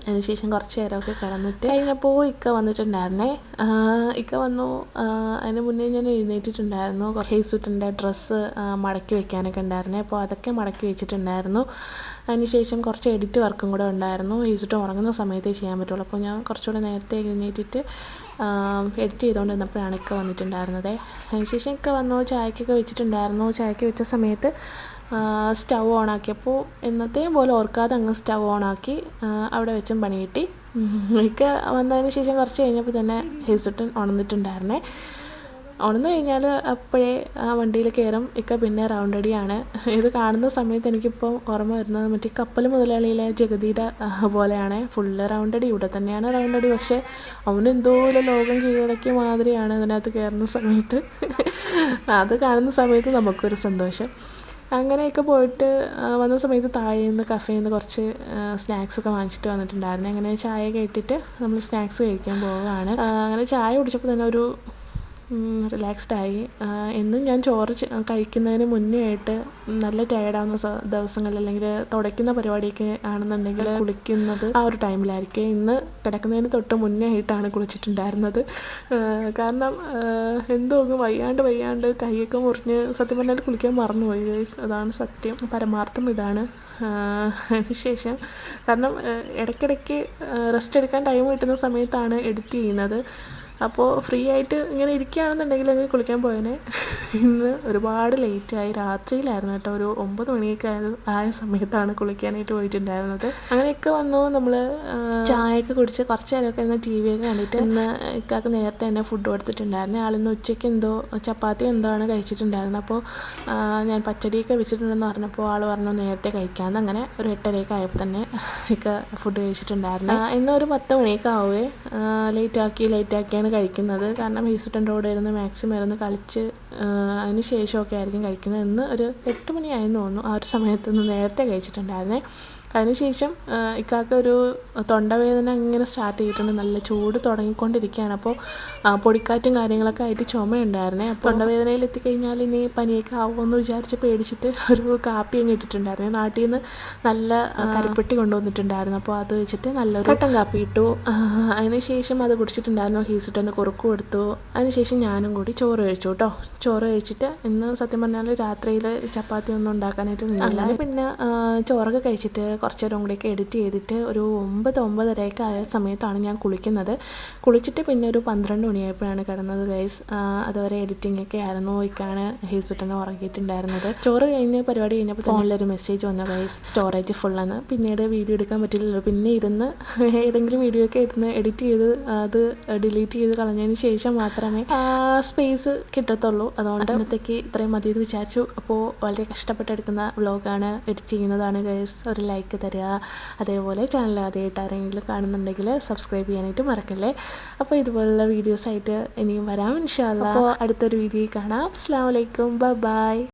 അതിനുശേഷം കുറച്ച് നേരമൊക്കെ കിടന്നിട്ട് കഴിഞ്ഞപ്പോൾ ഇക്ക വന്നിട്ടുണ്ടായിരുന്നേ. ഇക്ക വന്നു. അതിന് മുന്നേ ഞാൻ എഴുന്നേറ്റിട്ടുണ്ടായിരുന്നു. കുറച്ച് ഹേസിട്ടൻ്റെ ഡ്രസ്സ് മടക്കി വെക്കാനൊക്കെ ഉണ്ടായിരുന്നേ, അപ്പോൾ അതൊക്കെ മടക്കി വെച്ചിട്ടുണ്ടായിരുന്നു. അതിനുശേഷം കുറച്ച് എഡിറ്റ് വർക്കും കൂടെ ഉണ്ടായിരുന്നു. ഹേസിട്ട് ഉറങ്ങുന്ന സമയത്തേ ചെയ്യാൻ പറ്റുള്ളൂ. അപ്പോൾ ഞാൻ കുറച്ചുകൂടെ നേരത്തെ എഴുന്നേറ്റിട്ട് എഡിറ്റ് ചെയ്തുകൊണ്ട് നിന്നപ്പോഴാണ് ഇക്ക വന്നിട്ടുണ്ടായിരുന്നത്. അതിനുശേഷം ഇക്ക വന്നു, ചായക്കൊക്കെ വെച്ചിട്ടുണ്ടായിരുന്നു. ചായക്ക് വെച്ച സമയത്ത് സ്റ്റൗ ഓണാക്കിയപ്പോൾ എന്നത്തെയും പോലെ ഓർക്കാതെ അങ്ങ് സ്റ്റൗ ഓണാക്കി അവിടെ വെച്ചും പണി കിട്ടി. ഇക്ക വന്നതിന് ശേഷം കുറച്ച് കഴിഞ്ഞപ്പോൾ തന്നെ ഹേസിട്ടൻ ഉണർന്നിട്ടുണ്ടായിരുന്നേ. ഉണർന്നു കഴിഞ്ഞാൽ അപ്പോഴേ വണ്ടിയിൽ കയറും. ഇക്ക പിന്നെ റൗണ്ട് അടിയാണ്. ഇത് കാണുന്ന സമയത്ത് എനിക്കിപ്പം ഓർമ്മ വരുന്നത് മറ്റേ കപ്പൽ മുതലാളിയിലെ ജഗതിയുടെ പോലെയാണ്. ഫുള്ള് റൗണ്ട് അടി. ഇവിടെ തന്നെയാണ് റൗണ്ട് അടി, പക്ഷേ അവനെന്തോ ലോകം കീഴടക്കിയ മാതിരിയാണ് അതിനകത്ത് കയറുന്ന സമയത്ത്. അത് കാണുന്ന സമയത്ത് നമുക്കൊരു സന്തോഷം. അങ്ങനെയൊക്കെ പോയിട്ട് വന്ന സമയത്ത് താഴെ നിന്ന് കഫേയിൽ നിന്ന് കുറച്ച് സ്നാക്സൊക്കെ വാങ്ങിച്ചിട്ട് വന്നിട്ടുണ്ടായിരുന്നു. അങ്ങനെ ചായ കേട്ടിട്ട് നമ്മൾ സ്നാക്സ് കഴിക്കാൻ പോവുകയാണ്. അങ്ങനെ ചായ കുടിച്ചപ്പോൾ തന്നെ ഒരു റിലാക്സ്ഡായി. എന്നും ഞാൻ ചോറ് കഴിക്കുന്നതിന് മുന്നേ ആയിട്ട് നല്ല ടയേർഡാവുന്ന ദിവസങ്ങളിൽ അല്ലെങ്കിൽ തുടയ്ക്കുന്ന പരിപാടിയൊക്കെ ആണെന്നുണ്ടെങ്കിൽ കുളിക്കുന്നത് ആ ഒരു ടൈമിലായിരിക്കും. ഇന്ന് കിടക്കുന്നതിന് തൊട്ട് മുന്നേ ആയിട്ടാണ് കുളിച്ചിട്ടുണ്ടായിരുന്നത്. കാരണം എന്തോ വയ്യാണ്ട് കൈയൊക്കെ മുറിഞ്ഞ് സത്യം പറഞ്ഞാൽ കുളിക്കാൻ മറന്നുപോയി ഗൈസ്. അതാണ് സത്യം, പരമാർത്ഥം ഇതാണ്. അതിനുശേഷം കാരണം ഇടയ്ക്കിടയ്ക്ക് റെസ്റ്റ് എടുക്കാൻ ടൈം കിട്ടുന്ന സമയത്താണ് എഡിറ്റ് ചെയ്യുന്നത്. അപ്പോൾ ഫ്രീ ആയിട്ട് ഇങ്ങനെ ഇരിക്കുകയാണെന്നുണ്ടെങ്കിൽ അങ്ങ് കുളിക്കാൻ പോയനെ. ഇന്ന് ഒരുപാട് ലേറ്റായി. രാത്രിയിലായിരുന്നു കേട്ടോ. ഒരു 9 മണിയൊക്കെ ആയ സമയത്താണ് കുളിക്കാനായിട്ട് പോയിട്ടുണ്ടായിരുന്നത്. അങ്ങനെയൊക്കെ വന്നു. നമ്മൾ ചായയൊക്കെ കുടിച്ച് കുറച്ച് നേരമൊക്കെ ഇന്ന് TV ഒക്കെ കണ്ടിട്ട് ഇന്ന് ഇക്കാക്ക് നേരത്തെ തന്നെ ഫുഡ് കൊടുത്തിട്ടുണ്ടായിരുന്നു. ആളിന്ന് ഉച്ചയ്ക്ക് എന്തോ ചപ്പാത്തി എന്തോ ആണ് കഴിച്ചിട്ടുണ്ടായിരുന്നത്. അപ്പോൾ ഞാൻ പച്ചടിയൊക്കെ വെച്ചിട്ടുണ്ടെന്ന് പറഞ്ഞപ്പോൾ ആൾ പറഞ്ഞു നേരത്തെ കഴിക്കാമെന്ന്. അങ്ങനെ ഒരു 8:30 ആയപ്പോൾ തന്നെ ഇക്ക ഫുഡ് കഴിച്ചിട്ടുണ്ടായിരുന്നു. ഇന്ന് ഒരു 10 മണിയൊക്കെ ആവുകയെ. ലേറ്റാക്കിയാണ് കഴിക്കുന്നത്. കാരണം ഹേസിട്ടൻ്റെ കൂടെ ഇരുന്ന് മാക്സിമം ഇരുന്ന് കളിച്ച് അതിന് ശേഷമൊക്കെ ആയിരിക്കും കഴിക്കുന്നത്. ഇന്ന് ഒരു 8 മണിയായെന്ന് തോന്നുന്നു. ആ ഒരു സമയത്ത് നേരത്തെ കഴിച്ചിട്ടുണ്ടായിരുന്നേ. അതിനുശേഷം ഇക്കാക്ക് ഒരു തൊണ്ടവേദന ഇങ്ങനെ സ്റ്റാർട്ട് ചെയ്തിട്ടുണ്ട്. നല്ല ചൂട് തുടങ്ങിക്കൊണ്ടിരിക്കുകയാണ്. അപ്പോൾ പൊടിക്കാറ്റും കാര്യങ്ങളൊക്കെ ആയിട്ട് ചുമയുണ്ടായിരുന്നേ. അപ്പോൾ തൊണ്ടവേദനയിൽ എത്തിക്കഴിഞ്ഞാൽ ഇനി പനിയൊക്കെ ആവുമെന്ന് വിചാരിച്ച് പേടിച്ചിട്ട് ഒരു കാപ്പി അങ്ങ് ഇട്ടിട്ടുണ്ടായിരുന്നു. നാട്ടിൽ നിന്ന് നല്ല കരിപ്പെട്ടി കൊണ്ടുവന്നിട്ടുണ്ടായിരുന്നു. അപ്പോൾ അത് വെച്ചിട്ട് നല്ലൊരു കട്ടൻ കാപ്പി ഇട്ടു. അതിനുശേഷം അത് കുടിച്ചിട്ടുണ്ടായിരുന്നു. ഹേസിട്ടന് കുറുക്ക് കൊടുത്തു. അതിനുശേഷം ഞാനും കൂടി ചോറ് കഴിച്ചു കേട്ടോ. ചോറ് കഴിച്ചിട്ട് ഇന്ന് സത്യം പറഞ്ഞാൽ രാത്രിയിൽ ചപ്പാത്തി ഒന്നും ഉണ്ടാക്കാനായിട്ട് നിന്നില്ല. പിന്നെ ചോറൊക്കെ കഴിച്ചിട്ട് കുറച്ച് നേരം കൂടിയൊക്കെ എഡിറ്റ് ചെയ്തിട്ട് ഒരു 9-9:30 ആയ സമയത്താണ് ഞാൻ കുളിക്കുന്നത്. കുളിച്ചിട്ട് പിന്നെ ഒരു 12 മണിയായപ്പോഴാണ് കിടന്നത് ഗൈസ്. അതുവരെ എഡിറ്റിംഗ് ഒക്കെ ആയിരുന്നു. ഇക്കാണ് ഹേസിട്ടനെ ഉറങ്ങിയിട്ടുണ്ടായിരുന്നത്. ചോറ് കഴിഞ്ഞ് പരിപാടി കഴിഞ്ഞപ്പോൾ ഫോണിലൊരു മെസ്സേജ് വന്നു ഗൈസ്, സ്റ്റോറേജ് ഫുള്ളെന്ന്. പിന്നീട് വീഡിയോ എടുക്കാൻ പറ്റില്ലല്ലോ. പിന്നെ ഇരുന്ന് ഏതെങ്കിലും വീഡിയോ ഒക്കെ ഇരുന്ന് എഡിറ്റ് ചെയ്ത് അത് ഡിലീറ്റ് ചെയ്ത് കളഞ്ഞതിന് ശേഷം മാത്രമേ സ്പേസ് കിട്ടത്തുള്ളൂ. അതുകൊണ്ട് ഇന്നത്തേക്ക് ഇത്രയും മതി എന്ന് വിചാരിച്ചു. അപ്പോൾ വളരെ കഷ്ടപ്പെട്ടെടുക്കുന്ന വ്ളോഗാണ്, എഡിറ്റ് ചെയ്യുന്നതാണ് ഗൈസ്. ഒരു ലൈക്ക് തരിക. അതേപോലെ ചാനൽ ആദ്യമായിട്ട് ആരെങ്കിലും കാണുന്നുണ്ടെങ്കിൽ സബ്സ്ക്രൈബ് ചെയ്യാനായിട്ട് മറക്കല്ലേ. അപ്പോൾ ഇതുപോലുള്ള വീഡിയോസായിട്ട് ഇനിയും വരാം ഇൻഷാ അല്ലാഹ്. അപ്പോൾ അടുത്തൊരു വീഡിയോയിൽ കാണാം. അസ്സലാമു അലൈക്കും, ബൈ.